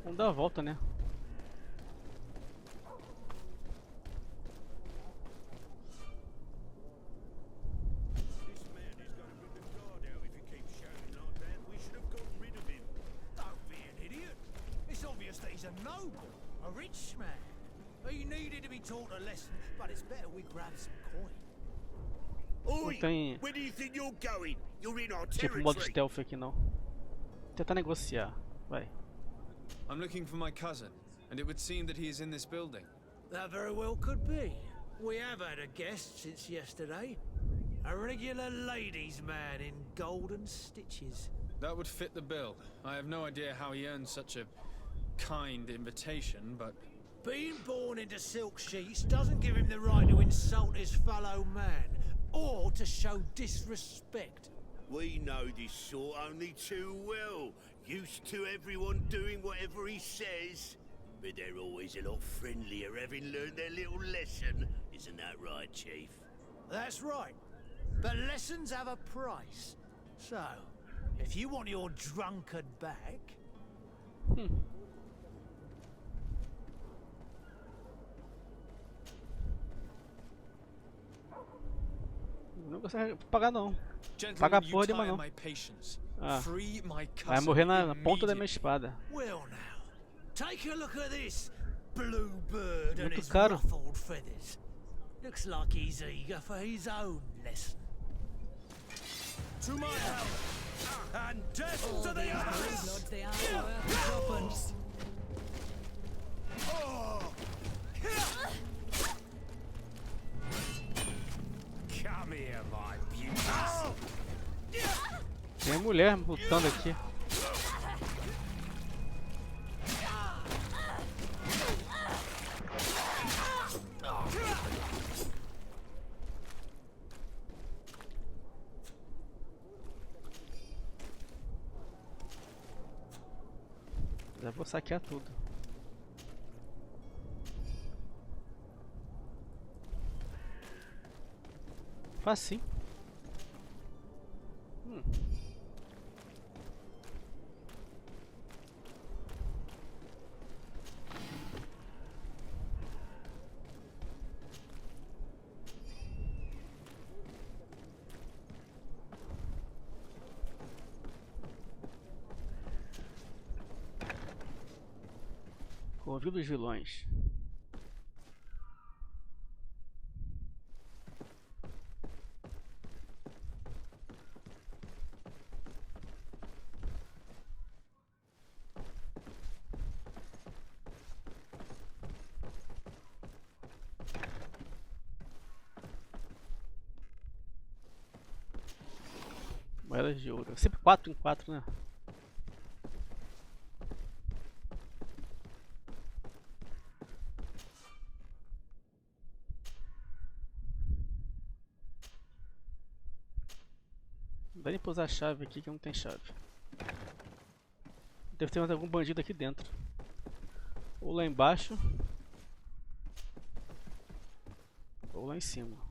Vamos dar a volta, né? Não tem tipo modo stealth aqui não. Vou tentar negociar, vai. I'm looking for my cousin, and it would seem that he is in this building. That very well could be. We have had a guest since yesterday. A regular ladies' man in golden stitches. That would fit the bill. I have no idea how he earned such a kind invitation, but... Being born into silk sheets doesn't give him the right to insult his fellow man, or to show disrespect. We know this sort only too well. Used to everyone doing whatever he says. But they're always a lot friendlier having learned their little lesson. Isn't that right, Chief? That's right. But lessons have a price. So, if you want your drunkard back... Não consegue pagar não. Paga a porra de mano. Ah, vai morrer na ponta da minha espada. Muito caro. Looks like he's eager for his own lesson. To my house and death to the house. Come here, my beauties. Tem mulher lutando aqui. Já vou saquear tudo. Facinho. Covil dos vilões. moedas de ouro. Sempre 4 em 4, né? Não dá nem pra usar a chave aqui que não tem chave. Deve ter mais algum bandido aqui dentro. Ou lá embaixo. Ou lá em cima.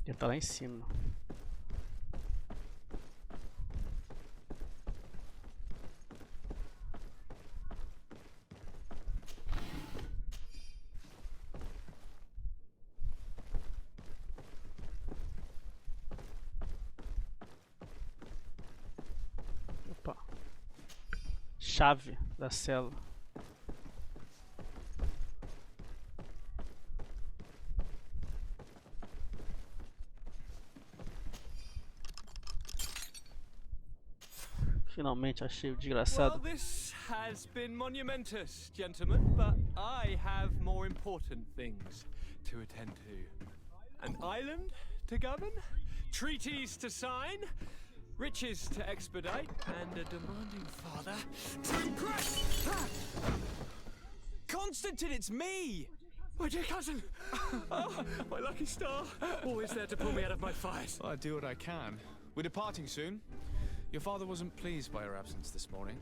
Ele tá lá em cima. Opa. Chave da cela. Finalmente achei o desgraçado. Well, this has been monumentous, gentlemen, but I have more important things to attend to. An island to govern, treaties to sign, riches to expedite, and a demanding father to impress. Constantine, it's me! My dear cousin! Oh, my lucky star! Always there to pull me out of my fires. I do what I can. We're departing soon. Your father wasn't pleased by your absence this morning.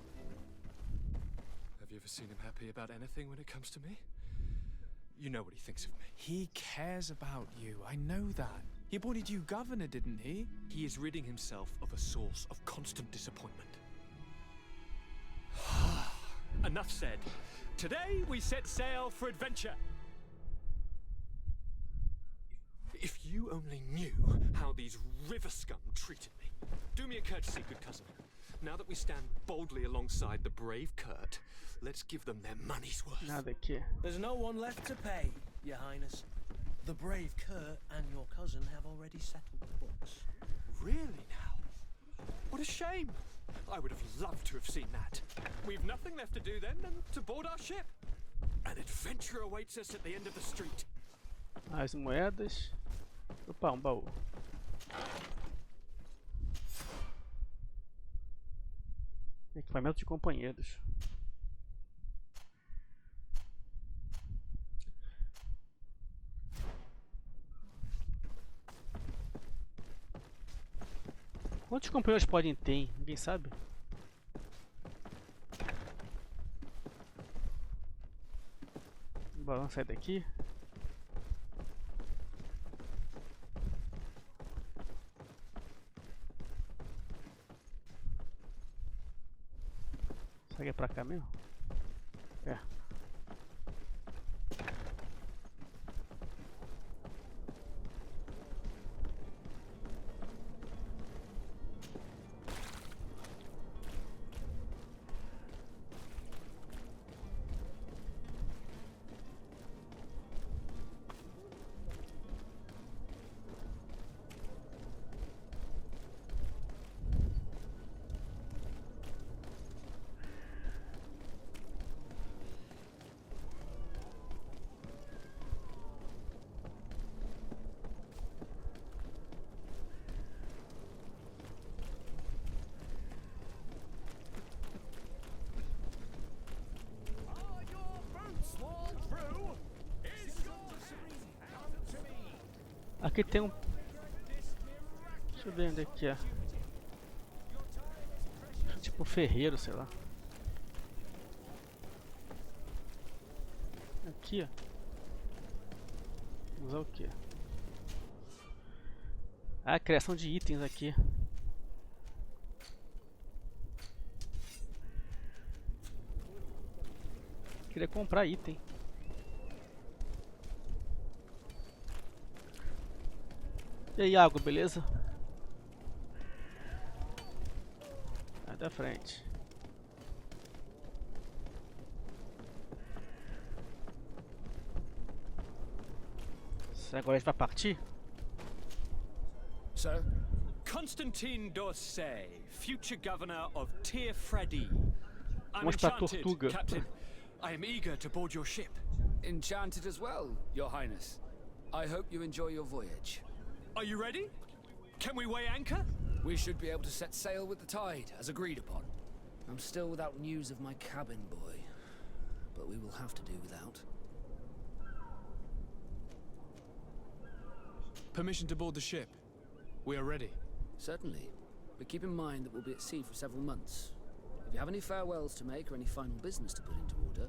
Have you ever seen him happy about anything when it comes to me? You know what he thinks of me. He cares about you, I know that. He appointed you governor, didn't he? He is ridding himself of a source of constant disappointment. Enough said. Today we set sail for adventure. If you only knew how these river scum treated me. Do me a courtesy, good cousin. Now that we stand boldly alongside the brave Kurt, let's give them their money's worth. Nada aqui. There's no one left to pay, Your Highness. The brave Kurt and your cousin have already settled the books. Really now? What a shame. I would have loved to have seen that. We've nothing left to do then than to board our ship. An adventure awaits us at the end of the street. As moedas. Opa, baú. Equipamento de companheiros. Quantos companheiros podem ter? Ninguém sabe? Vamos sair daqui. Será que é pra cá mesmo? É. Aqui tem um... Deixa eu ver onde é que é. Tipo ferreiro, sei lá. Aqui, ó. Vamos usar o que? Ah, criação de itens aqui. Queria comprar item. E aí, água, beleza? Vai da frente. Agora a gente vai partir? Sir? Constantine d'Orsay, future governor of Teer-Freddy. I'm Vamos pra enchanted, Tortuga. Captain. I am eager to board your ship. Enchanted as well, Your Highness. I hope you enjoy your voyage. Are you ready? Can we weigh anchor? We should be able to set sail with the tide, as agreed upon. I'm still without news of my cabin boy, but we will have to do without. Permission to board the ship. We are ready. Certainly, but keep in mind that we'll be at sea for several months. If you have any farewells to make or any final business to put into order,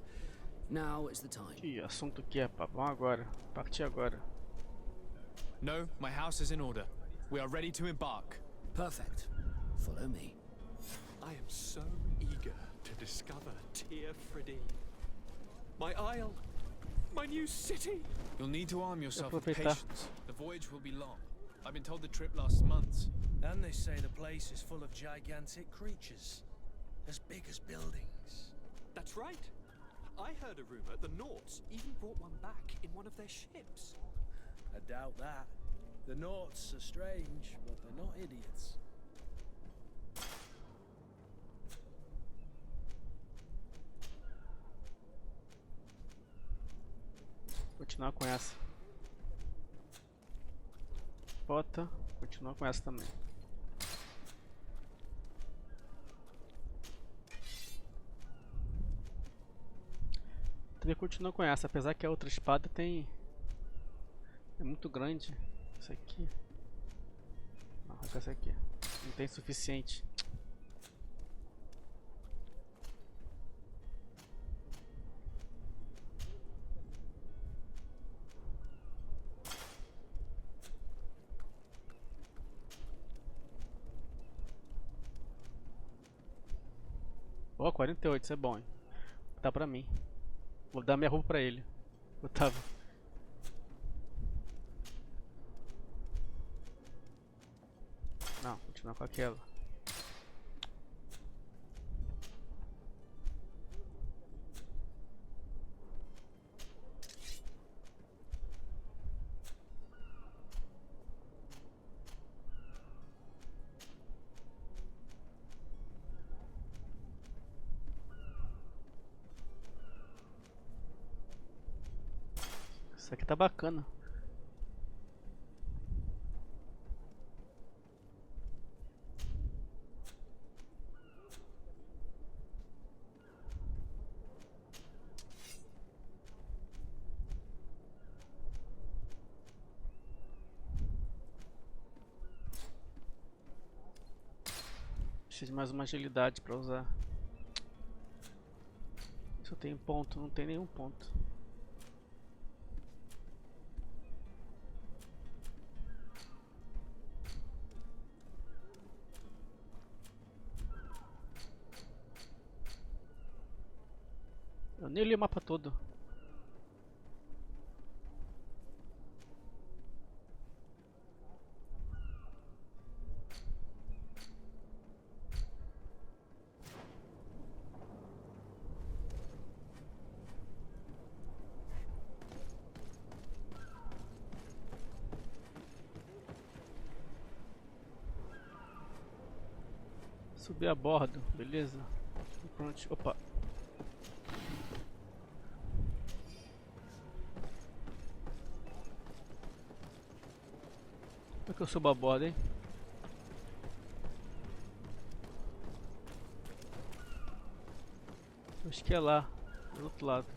now is the time. Que assunto que é, pá? Vamos agora. Partir agora. No, my house is in order. We are ready to embark. Perfect. Follow me. I am so eager to discover Teer-Freddy. My isle. My new city. You'll need to arm yourself with patience. The voyage will be long. I've been told the trip lasts months. And they say the place is full of gigantic creatures. As big as buildings. That's right. I heard a rumor the Nauts even brought one back in one of their ships. I doubt that. The Nauts are strange, but they're not idiots. Continuar com essa. Bota. Continuar com essa também. Teria que continuar com essa, apesar que a outra espada tem... é muito grande. Isso aqui. Não, essa aqui. Não tem suficiente. Ó, 48, isso é bom, hein? Vou botar pra mim. Vou dar minha roupa pra ele. Botava. Não, continuar com aquela. Isso aqui tá bacana. Preciso de mais uma agilidade para usar. Se eu tenho ponto, não tem nenhum ponto. Eu nem li o mapa todo. Subir a bordo, beleza? Pronto, opa. Como é que eu subo a borda, hein? Acho que é lá, do outro lado.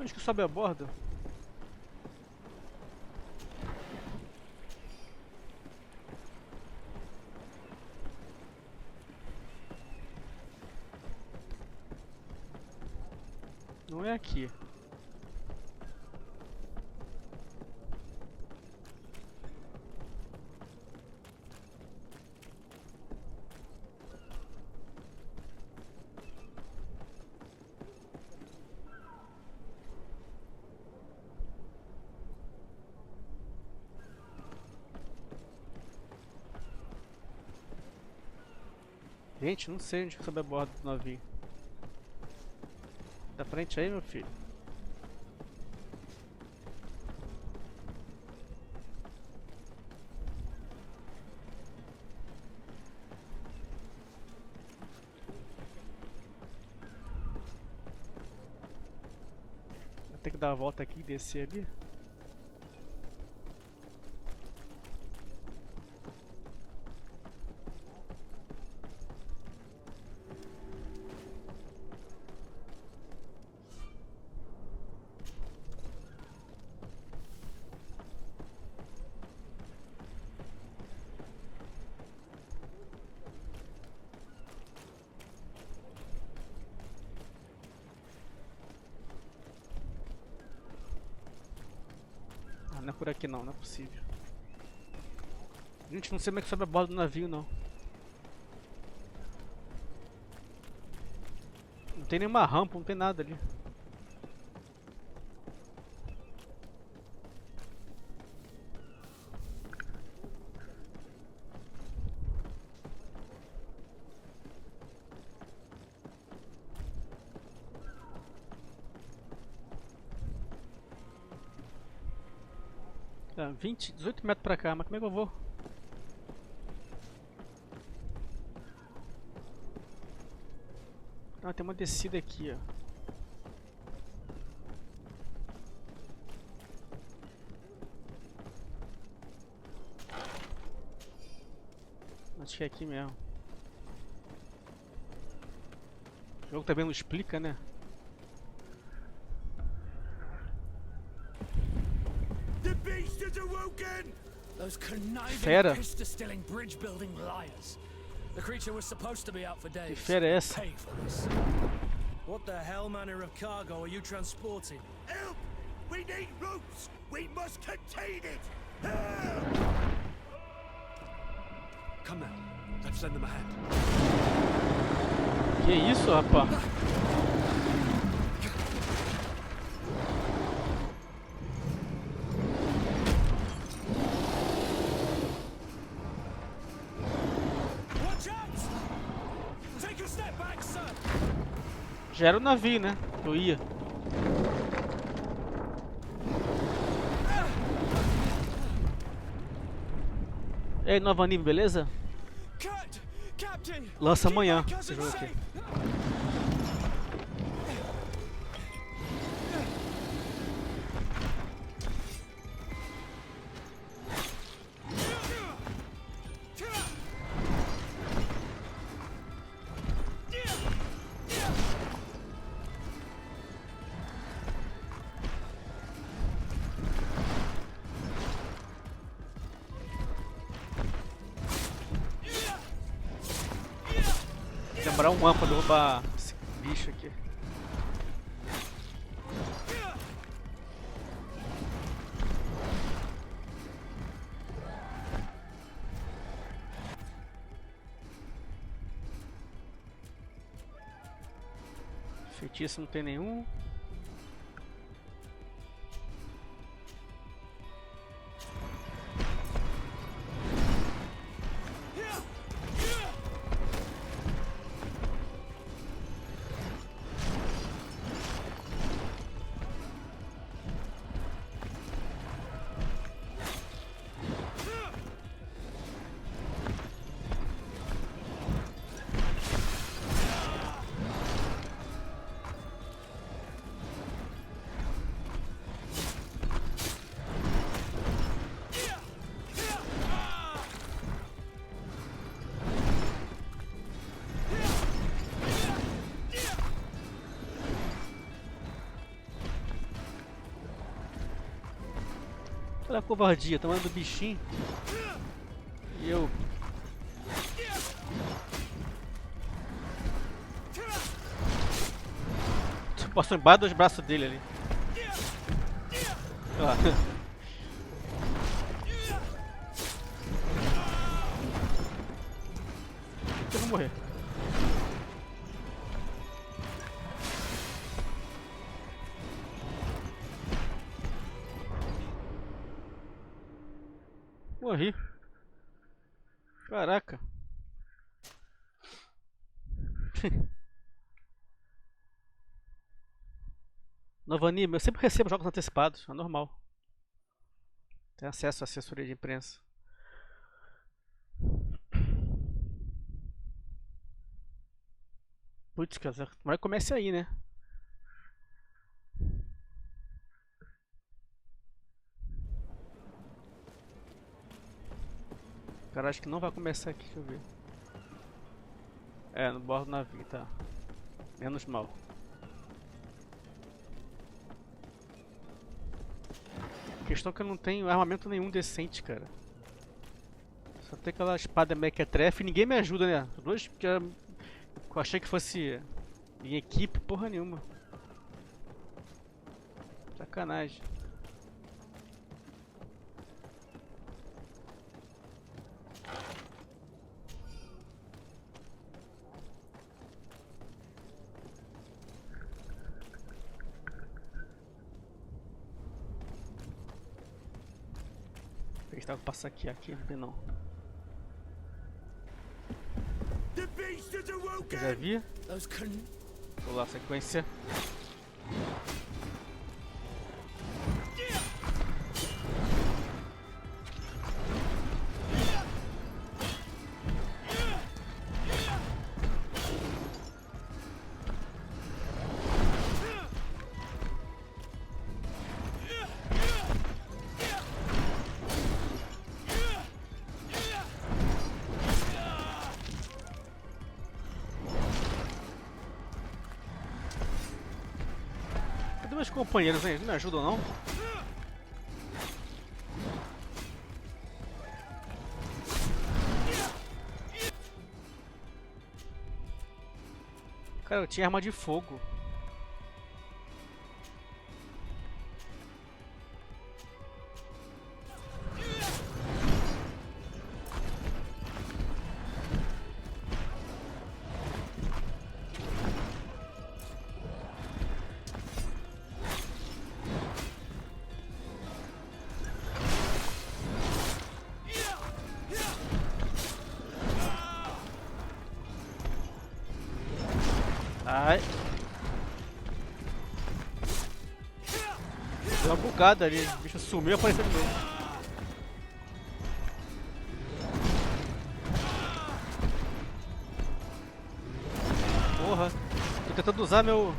Onde que sobe a bordo? Não é aqui. Gente, não sei onde que sobe a bordo do navio. Da frente aí, meu filho. Vou ter que dar a volta aqui e descer ali. Não é por aqui não, não é possível. Gente, não sei como é que sobe a bordo do navio não. Não tem nenhuma rampa, não tem nada ali. Tá, 18 metros pra cá, mas como é que eu vou? Ah, tem uma descida aqui, ó. Acho que é aqui mesmo. O jogo também não explica, né? Those conniving Fera. pista-stealing bridge-building liars. The creature was supposed to be out for days. Que fera é essa? Pay for this. What the hell manner of cargo are you transporting? Help! We need ropes! We must contain it! Help! Come now, let's lend them a hand. Que isso, rapaz? Já era o navio, né? Eu ia. E aí, novo anime, beleza? Lança amanhã esse jogo aqui. Demorar um ano pra derrubar esse bicho aqui. Feitiço não tem nenhum. Olha a covardia, tamanho do bichinho. E eu... Posso embaixo dos braços dele ali. Ah. Eu vou morrer. Morri. Caraca. Novo anime, eu sempre recebo jogos antecipados, é normal. Tem acesso à assessoria de imprensa. Putz, cara, mas comece aí, né? Cara, acho que não vai começar aqui, deixa eu ver. É, no bordo do navio, tá. Menos mal. A questão é que eu não tenho armamento nenhum decente, cara. Só tem aquela espada mequetrefe e ninguém me ajuda, né? Os dois que eu achei que fosse em equipe, porra nenhuma. Sacanagem. Vou passar aqui, não. Eu já vi. Vou lá, sequência. Meus companheiros, hein? Eles me ajudam, não? Cara, eu tinha arma de fogo. Ai. Deu uma bugada ali, o bicho sumiu e apareceu de novo. Porra, tô tentando usar meu...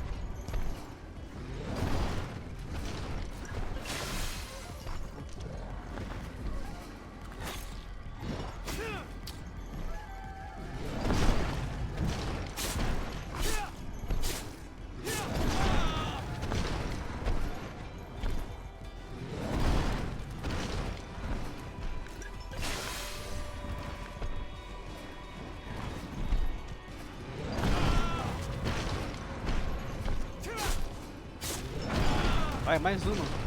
Vai, mais uma.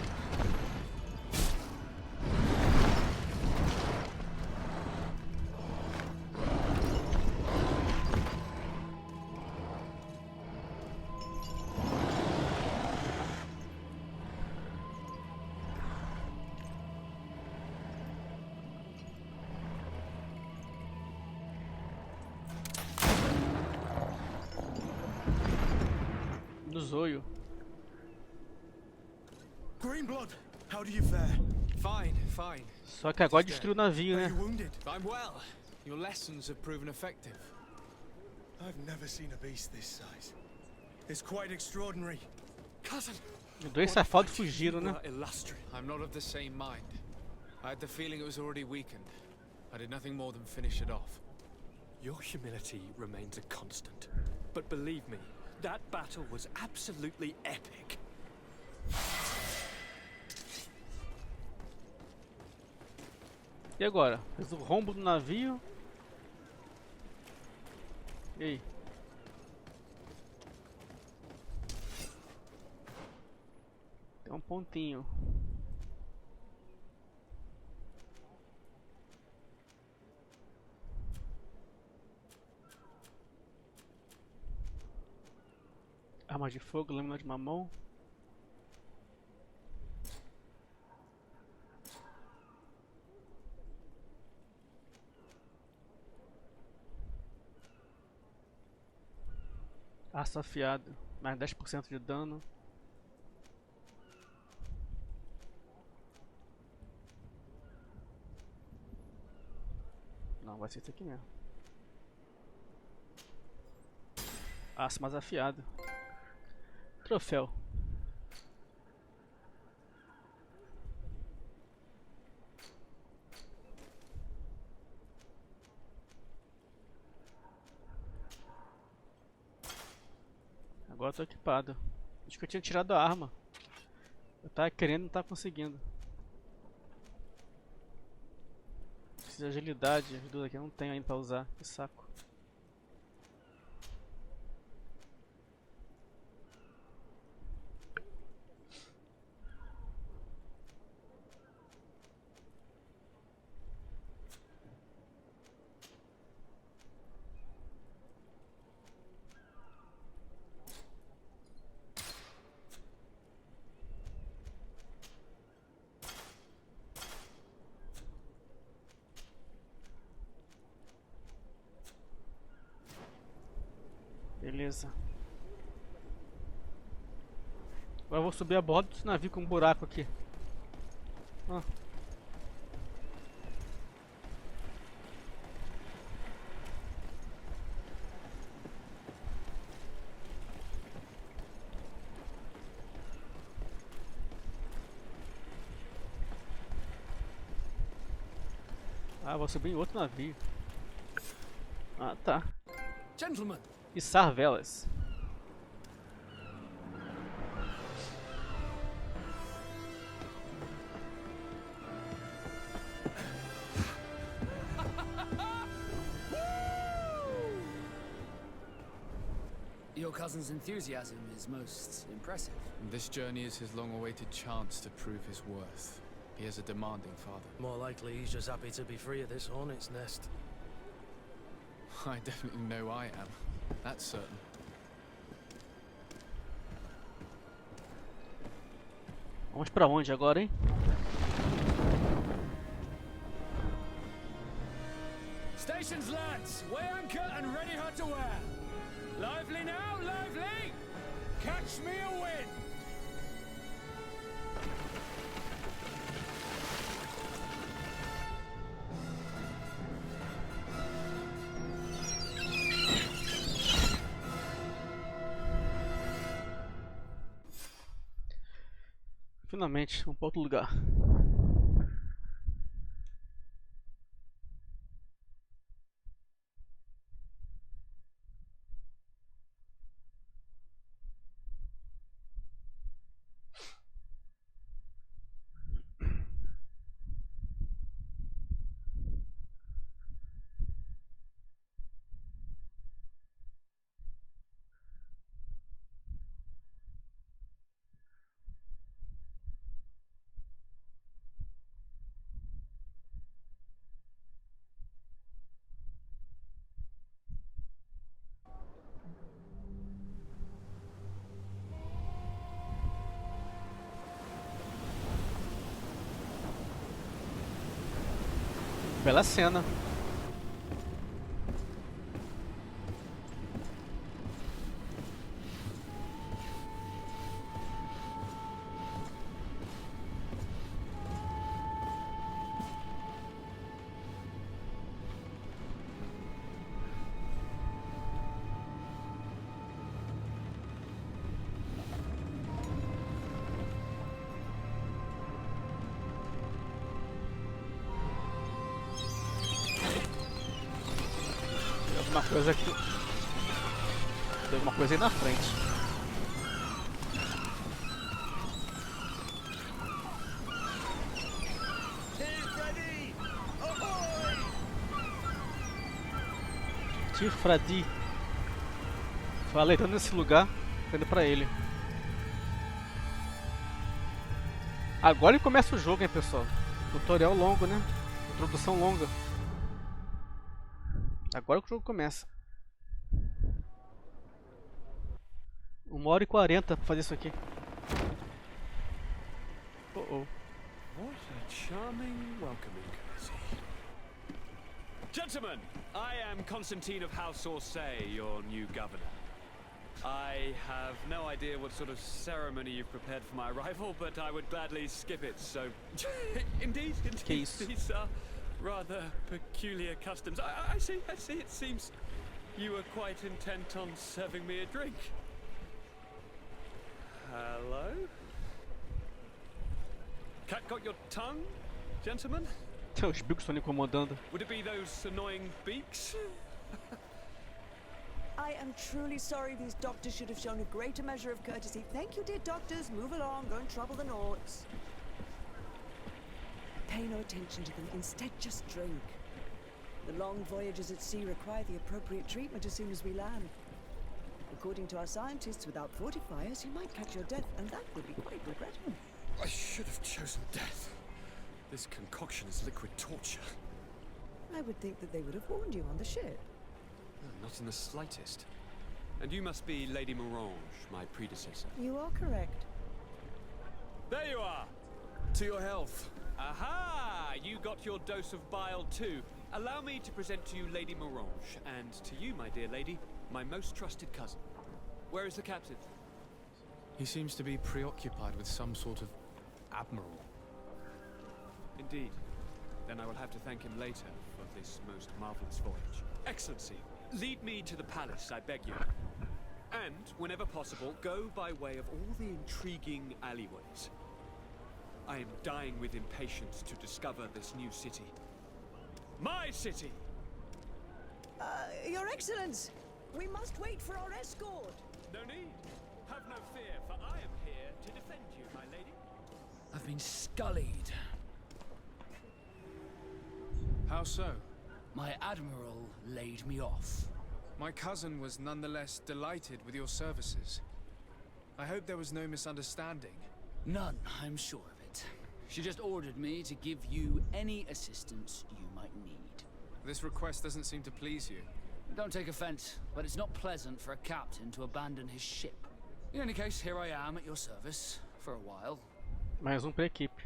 No zoio. Greenblood, how do you fare? Fine, fine. Só que agora destruiu o navio, né? I'm well. Your lessons have proven effective. I've never seen a beast this size. It's quite extraordinary. Cousin. Os dois safados fugiram, né? I'm not of the same mind. I had the feeling it was already weakened. I did nothing more than finish it off. Your humility remains a constant. But believe me, that battle was absolutely epic. E agora? Fez o rombo do navio. E aí? Tem um pontinho. Arma de fogo, lâmina de mamão. Aço afiado, mais 10% de dano. Não, vai ser isso aqui mesmo. Aço mais afiado. Troféu. Agora eu tô equipado. Acho que eu tinha tirado a arma. Eu tava querendo e não tava conseguindo. Preciso de agilidade, ajuda aqui, eu não tenho ainda pra usar. Que saco. Beleza. Agora eu vou subir a bordo desse navio com um buraco aqui. Ah, vou subir em outro navio. Ah, tá. Gentlemen. Içar velas. Your cousin's enthusiasm is most impressive. This journey is his long-awaited chance to prove his worth. He has a demanding father. More likely he's just happy to be free of this hornet's nest. I definitely know I am. That's certain. Vamos pra onde agora, hein? Stations, lads! Weigh anchor and ready her to wear. Lively now, lively! Catch me a wind! Finalmente, vamos para outro lugar. Bela cena. Uma coisa aqui. Tem uma coisa aí na frente. Here, Freddy! Tifradi. Falei, tô nesse lugar, tô indo pra ele. Agora que começa o jogo, hein, pessoal. Tutorial longo, né? Introdução longa. Agora que o jogo começa. 1h40 pra fazer isso aqui. Oh. What a charming welcoming courtesy. Gentlemen, I am Constantine of House Orsay, your new governor. I have no idea what sort of ceremony you've prepared for my arrival, but I would gladly skip it, so... Indeed, these are rather peculiar customs. I see, it seems you were quite intent on serving me a drink. Hello? Cat got your tongue, gentlemen? Os bicos estão incomodando. Would it be those annoying beaks? I am truly sorry these doctors should have shown a greater measure of courtesy. Thank you, dear doctors. Move along, don't trouble the Nauts. Pay no attention to them. Instead, just drink. The long voyages at sea require the appropriate treatment as soon as we land. According to our scientists, without fortifiers, you might catch your death, and that would be quite regrettable. I should have chosen death. This concoction is liquid torture. I would think that they would have warned you on the ship. Not in the slightest. And you must be Lady Morange, my predecessor. You are correct. There you are! To your health. Aha! You got your dose of bile too. Allow me to present to you Lady Morange, and to you, my dear lady, my most trusted cousin. Where is the captain? He seems to be preoccupied with some sort of admiral. Indeed. Then I will have to thank him later for this most marvelous voyage. Excellency, lead me to the palace, I beg you. And, whenever possible, go by way of all the intriguing alleyways. I am dying with impatience to discover this new city. My city! Your Excellence! We must wait for our escort! No need. Have no fear, for I am here to defend you, my lady. I've been scullied. How so? My admiral laid me off. My cousin was nonetheless delighted with your services. I hope there was no misunderstanding. None, I'm sure of it. She just ordered me to give you any assistance you might need. This request doesn't seem to please you. Don't take offense, but it's not pleasant for a captain to abandon his ship. In any case, here I am at your service for a while. Mais pra equipe.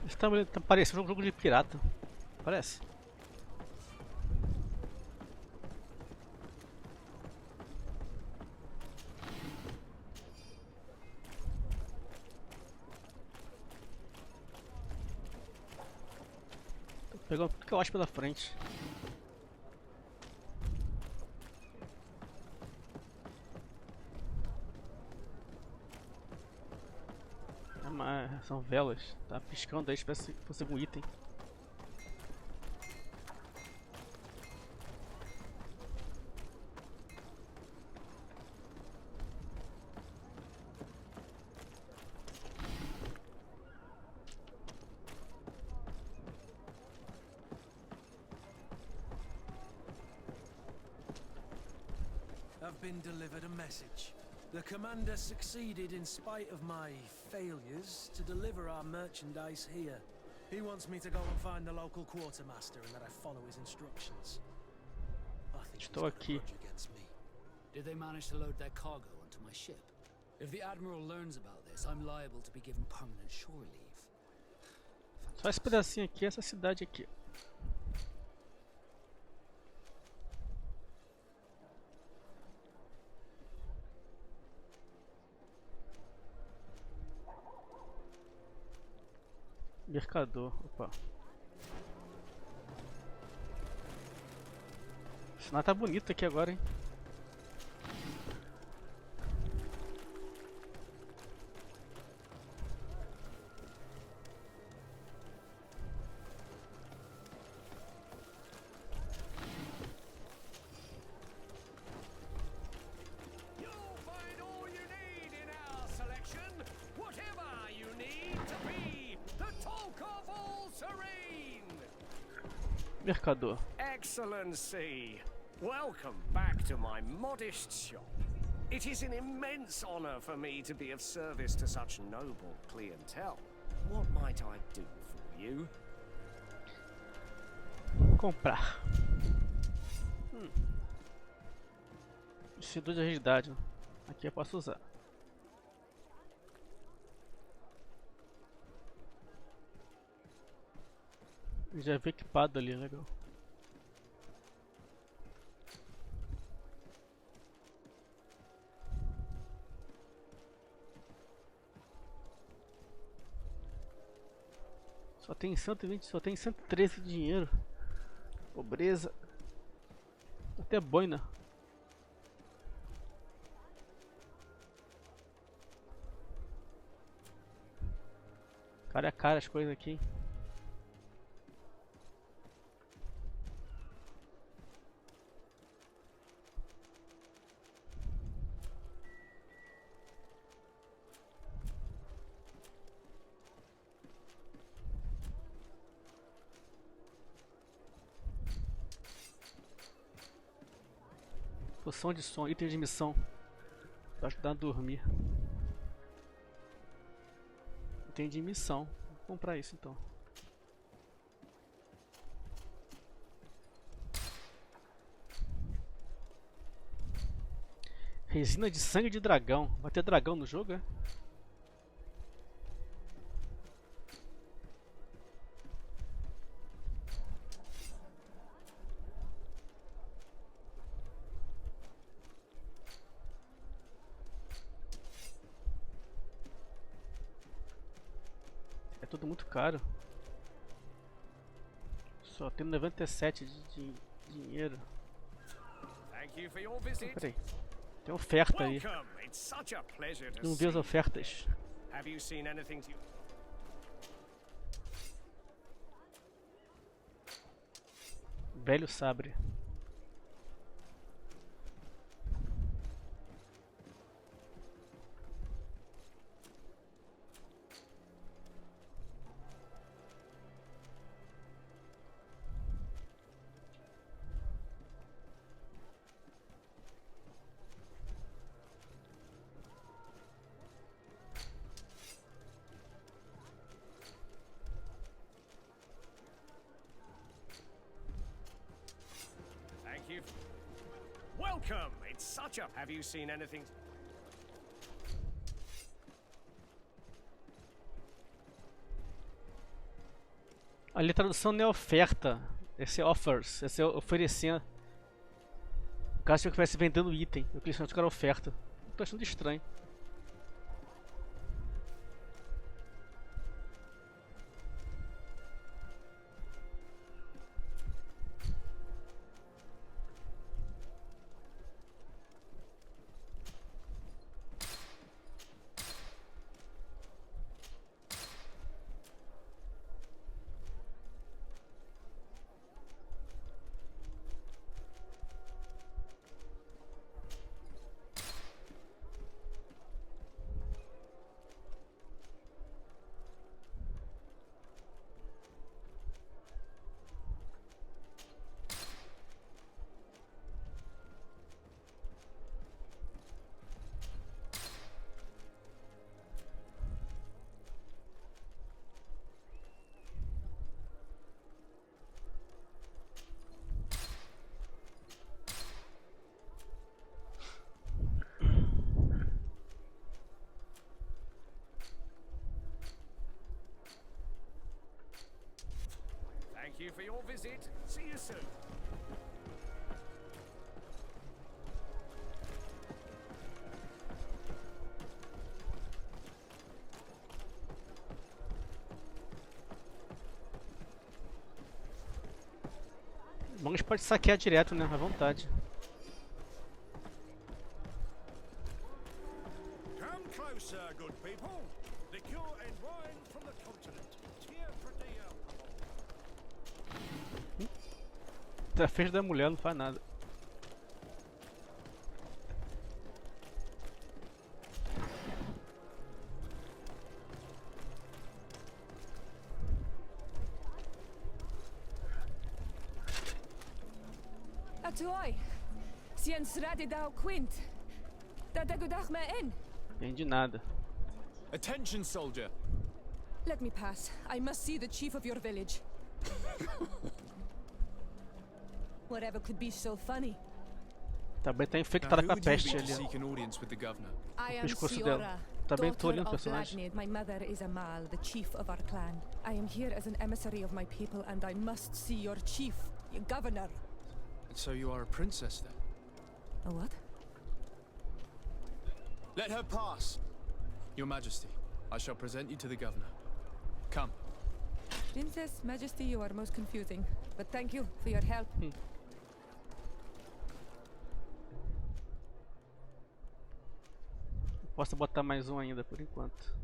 Isso tá parecendo um jogo de pirata. Parece. Tô pegando tudo que eu acho pela frente. São velas, tá piscando aí, parece que fosse algum item. I've been delivered a message. The commander succeeded in spite of my failures to deliver our merchandise here. He wants me to go and find the local quartermaster and that I follow his instructions. I think he's got a grudge against me. Did they manage to load their cargo onto my ship? If the Admiral learns about this, I'm liable to be given permanent shore leave. Só esse pedacinho aqui, essa cidade aqui. Mercador, opa. O cenário tá bonito aqui agora, hein? Mercador. Excellency, welcome back to my modest shop. It is an immense honor for me to be of service to such noble clientele. What might I do for you? Comprar. Vestido de agilidade. Aqui eu posso usar. Já vi equipado ali, legal. Só tem 120, só tem 113 de dinheiro. Pobreza. Até boina. Cara a cara as coisas aqui. Poção de som, item de missão. Pra ajudar a dormir. Item de missão. Vou comprar isso então. Resina de sangue de dragão. Vai ter dragão no jogo, é? É tudo muito caro. Só tem 97 de dinheiro. Peraí. Tem oferta aí. Não vi as ofertas. Velho sabre. Welcome. It's such a... Have you seen anything? Ali a tradução não é oferta. Esse é offers. Esse é oferecendo. Caso eu estivesse vendendo item, eu queria que era oferta. Tô achando estranho. Thank you for your visit. See you soon. Bom, a gente pode saquear direto, né? À vontade. Come closer, good people. Liqueur and wine from the continent. Here for the alcohol. Trafejo da mulher não faz nada. Atuoi, ciens radi dau quint. Da dagudach me in. Entendi nada. Attention, soldier. Let me pass. I must see the chief of your village. Whatever could be so funny. Também tá infectada com a peste ali. Seek an audience with the governor. I O am pescoço dela. Também tô olhando o personagem. My mother is Amal, the chief of our clan. I am here as an emissary of my people, and I must see your chief, your governor. So you are a princess then? A what? Let her pass. Your Majesty, I shall present you to the governor. Come. Princess, Majesty, you are most confusing. But thank you for your help. Posso botar mais um ainda por enquanto.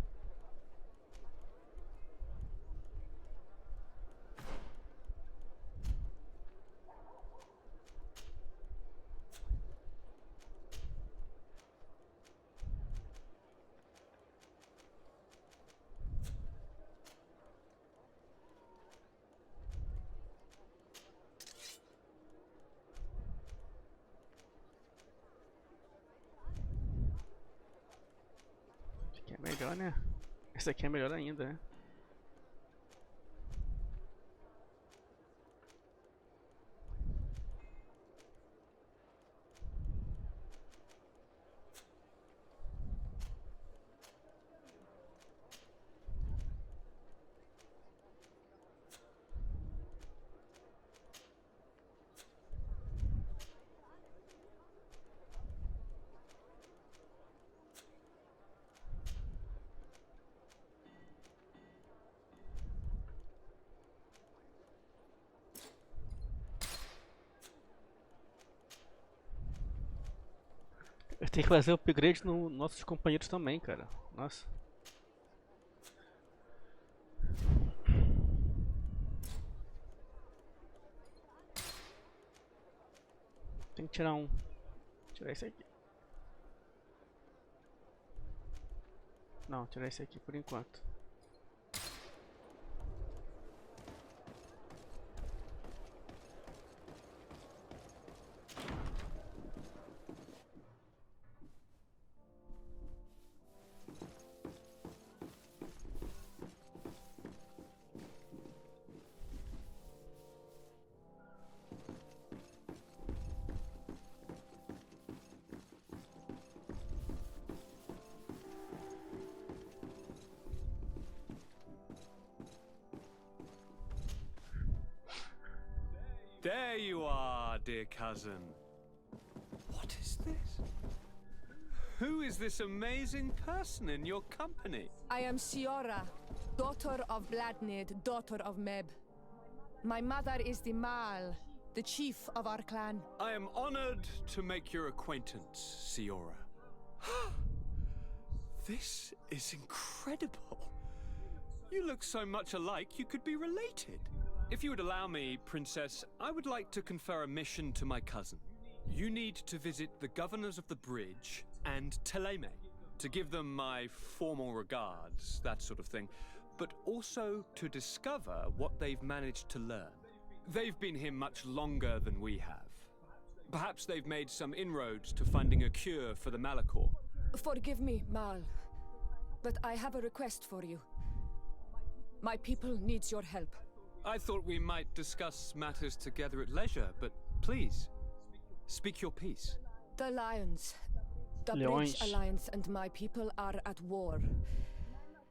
Melhor, né? Esse aqui é melhor ainda, né? Eu tenho que fazer upgrade nos nossos companheiros também, cara. Nossa. Tem que tirar um. Tirar esse aqui. Não, tirar esse aqui por enquanto. There you are, dear cousin. What is this? Who is this amazing person in your company? I am Siora, daughter of Bladnid, daughter of Meb. My mother is the Mal, the chief of our clan. I am honored to make your acquaintance, Siora. This is incredible. You look so much alike you could be related. If you would allow me, Princess, I would like to confer a mission to my cousin. You need to visit the governors of the bridge and Teleme, to give them my formal regards, that sort of thing, but also to discover what they've managed to learn. They've been here much longer than we have. Perhaps they've made some inroads to finding a cure for the Malachor. Forgive me, Mal, but I have a request for you. My people needs your help. I thought we might discuss matters together at leisure, but please, speak your piece. The Lions, the Bridge Alliance and my people are at war.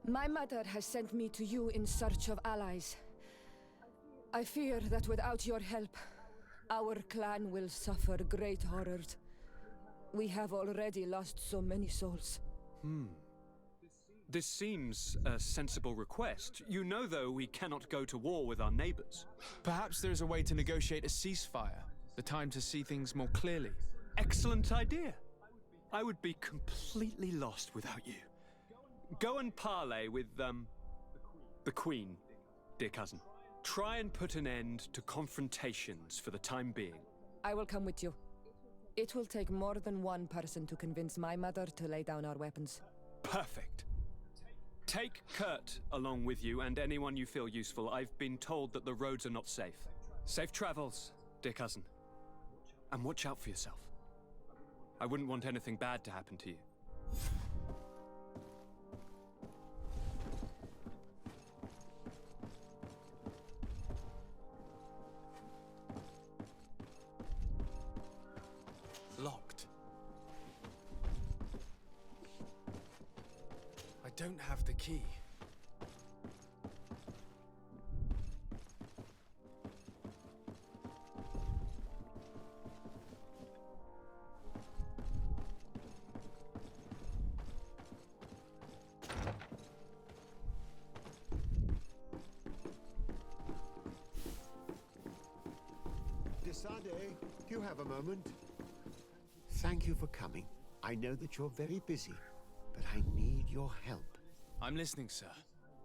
My mother has sent me to you in search of allies. I fear that without your help, our clan will suffer great horrors. We have already lost so many souls. This seems a sensible request. You know, though, we cannot go to war with our neighbors. Perhaps there's a way to negotiate a ceasefire. The time to see things more clearly. Excellent idea. I would be completely lost without you. Go and parley with, the Queen, dear cousin. Try and put an end to confrontations for the time being. I will come with you. It will take more than one person to convince my mother to lay down our weapons. Perfect. Take Kurt along with you and anyone you feel useful. I've been told that the roads are not safe. Safe travels, dear cousin. And watch out for yourself. I wouldn't want anything bad to happen to you. Locked. I don't have the key. Losada, do you have a moment? Thank you for coming. I know that you're very busy, but I need your help. I'm listening, sir.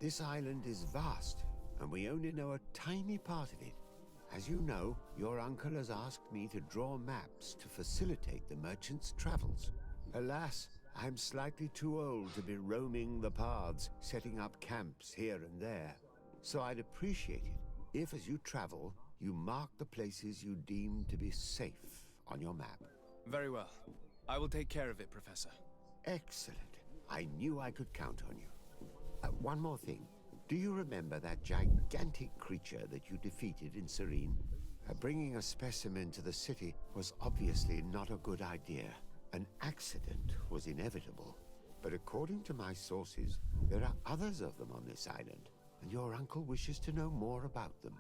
This island is vast, and we only know a tiny part of it. As you know, your uncle has asked me to draw maps to facilitate the merchant's travels. Alas, I'm slightly too old to be roaming the paths, setting up camps here and there. So I'd appreciate it if, as you travel, you mark the places you deem to be safe on your map. Very well. I will take care of it, Professor. Excellent. I knew I could count on you. One more thing. Do you remember that gigantic creature that you defeated in Serene? Bringing a specimen to the city was obviously not a good idea. An accident was inevitable. But according to my sources, there are others of them on this island, and your uncle wishes to know more about them.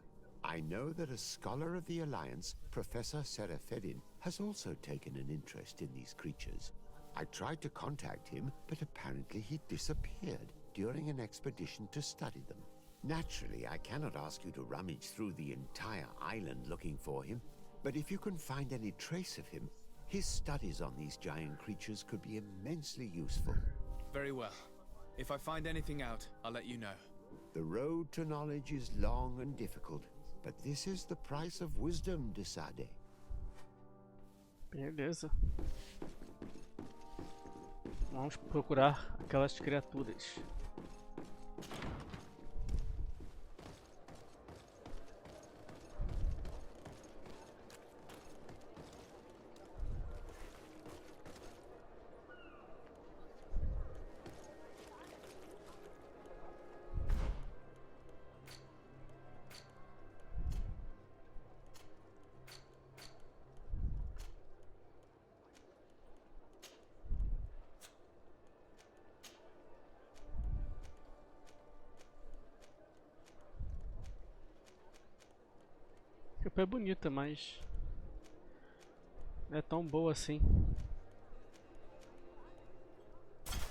I know that a scholar of the Alliance, Professor Serafedin, has also taken an interest in these creatures. I tried to contact him, but apparently he disappeared during an expedition to study them. Naturally, I cannot ask you to rummage through the entire island looking for him, but if you can find any trace of him, his studies on these giant creatures could be immensely useful. Very well. If I find anything out, I'll let you know. The road to knowledge is long and difficult, but this is the price of wisdom, Losada. Beleza. Vamos procurar aquelas criaturas. A capa é bonita, mas não é tão boa assim.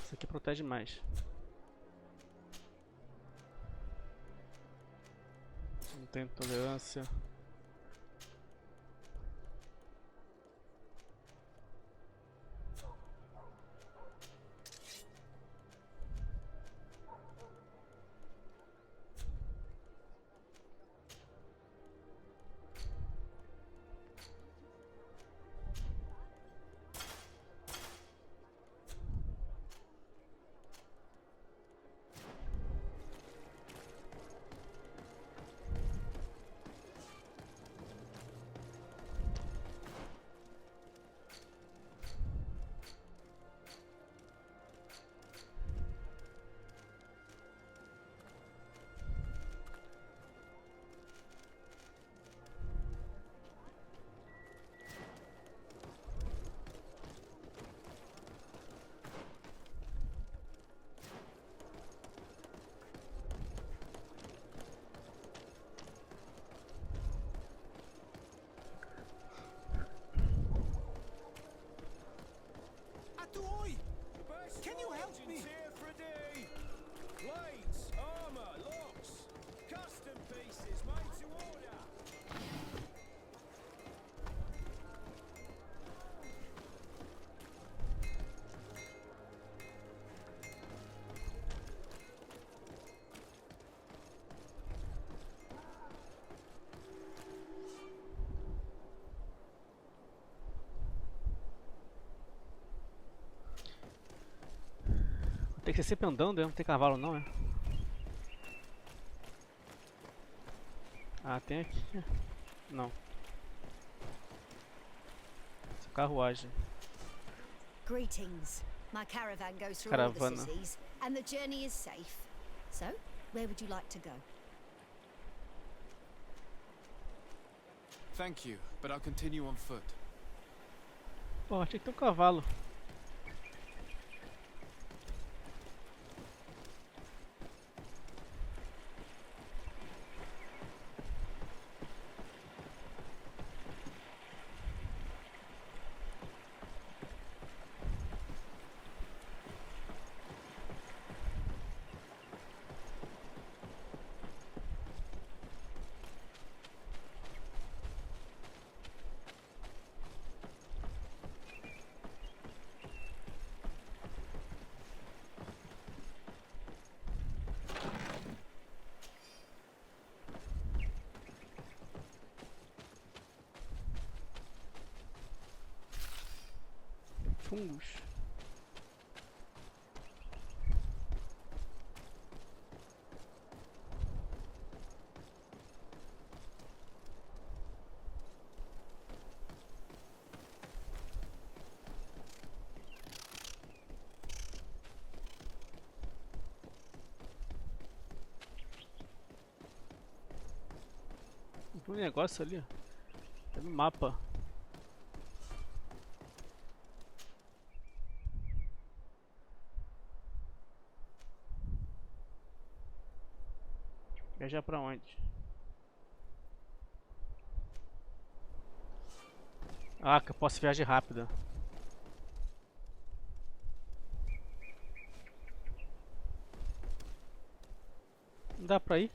Isso aqui protege mais. Não tem tolerância. Tem que ser sempre andando, não tem cavalo não, é? Ah, tem aqui. Não. Essa carruagem. Greetings. My caravan goes through all the cities, and the journey is safe. So, where would you like to go? Thank you, but I'll continue on foot. Pô, achei que tem um cavalo. Fungos. Tem um negócio ali, ó. Tá no mapa. Viajar pra onde? Ah, que eu posso viajar rápida. Não dá pra ir?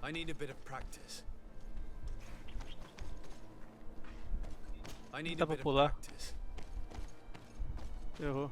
I need a bit of practice. I need a bit of practice. Errou.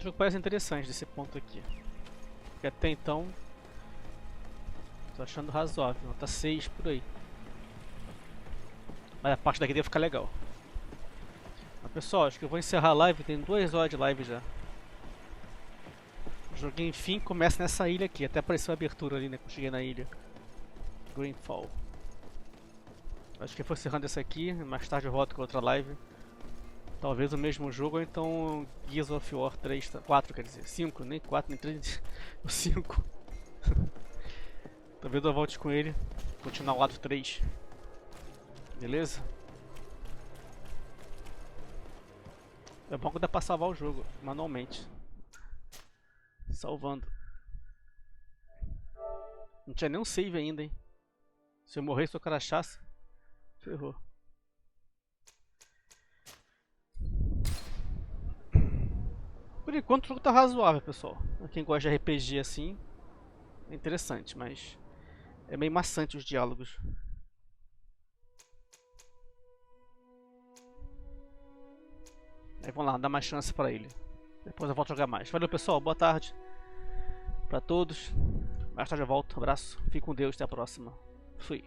O jogo parece interessante desse ponto aqui. Porque até então tô achando razoável, nota 6 por aí. Mas a parte daqui deve ficar legal. Mas pessoal, acho que eu vou encerrar a live, tem 2 horas de live já. O joguinho enfim começa nessa ilha aqui, até apareceu a abertura ali, né, que eu cheguei na ilha. GreedFall. Acho que eu vou encerrando essa aqui, mais tarde eu volto com outra live. Talvez o mesmo jogo, ou então Gears of War 3, 4 quer dizer, 5, nem 4, nem 3, o 5. Talvez eu volte com ele, continuar o ato 3. Beleza? É bom que dá pra salvar o jogo, manualmente. Salvando. Não tinha nem um save ainda, hein. Se eu morrer, se eu crachasse, ferrou. Por enquanto o jogo tá razoável, pessoal. Pra quem gosta de RPG assim, é interessante, mas é meio maçante os diálogos. Aí vamos lá, dar mais chance pra ele. Depois eu volto a jogar mais. Valeu, pessoal, boa tarde pra todos. Mais tarde eu volto, abraço, fique com Deus, até a próxima. Fui.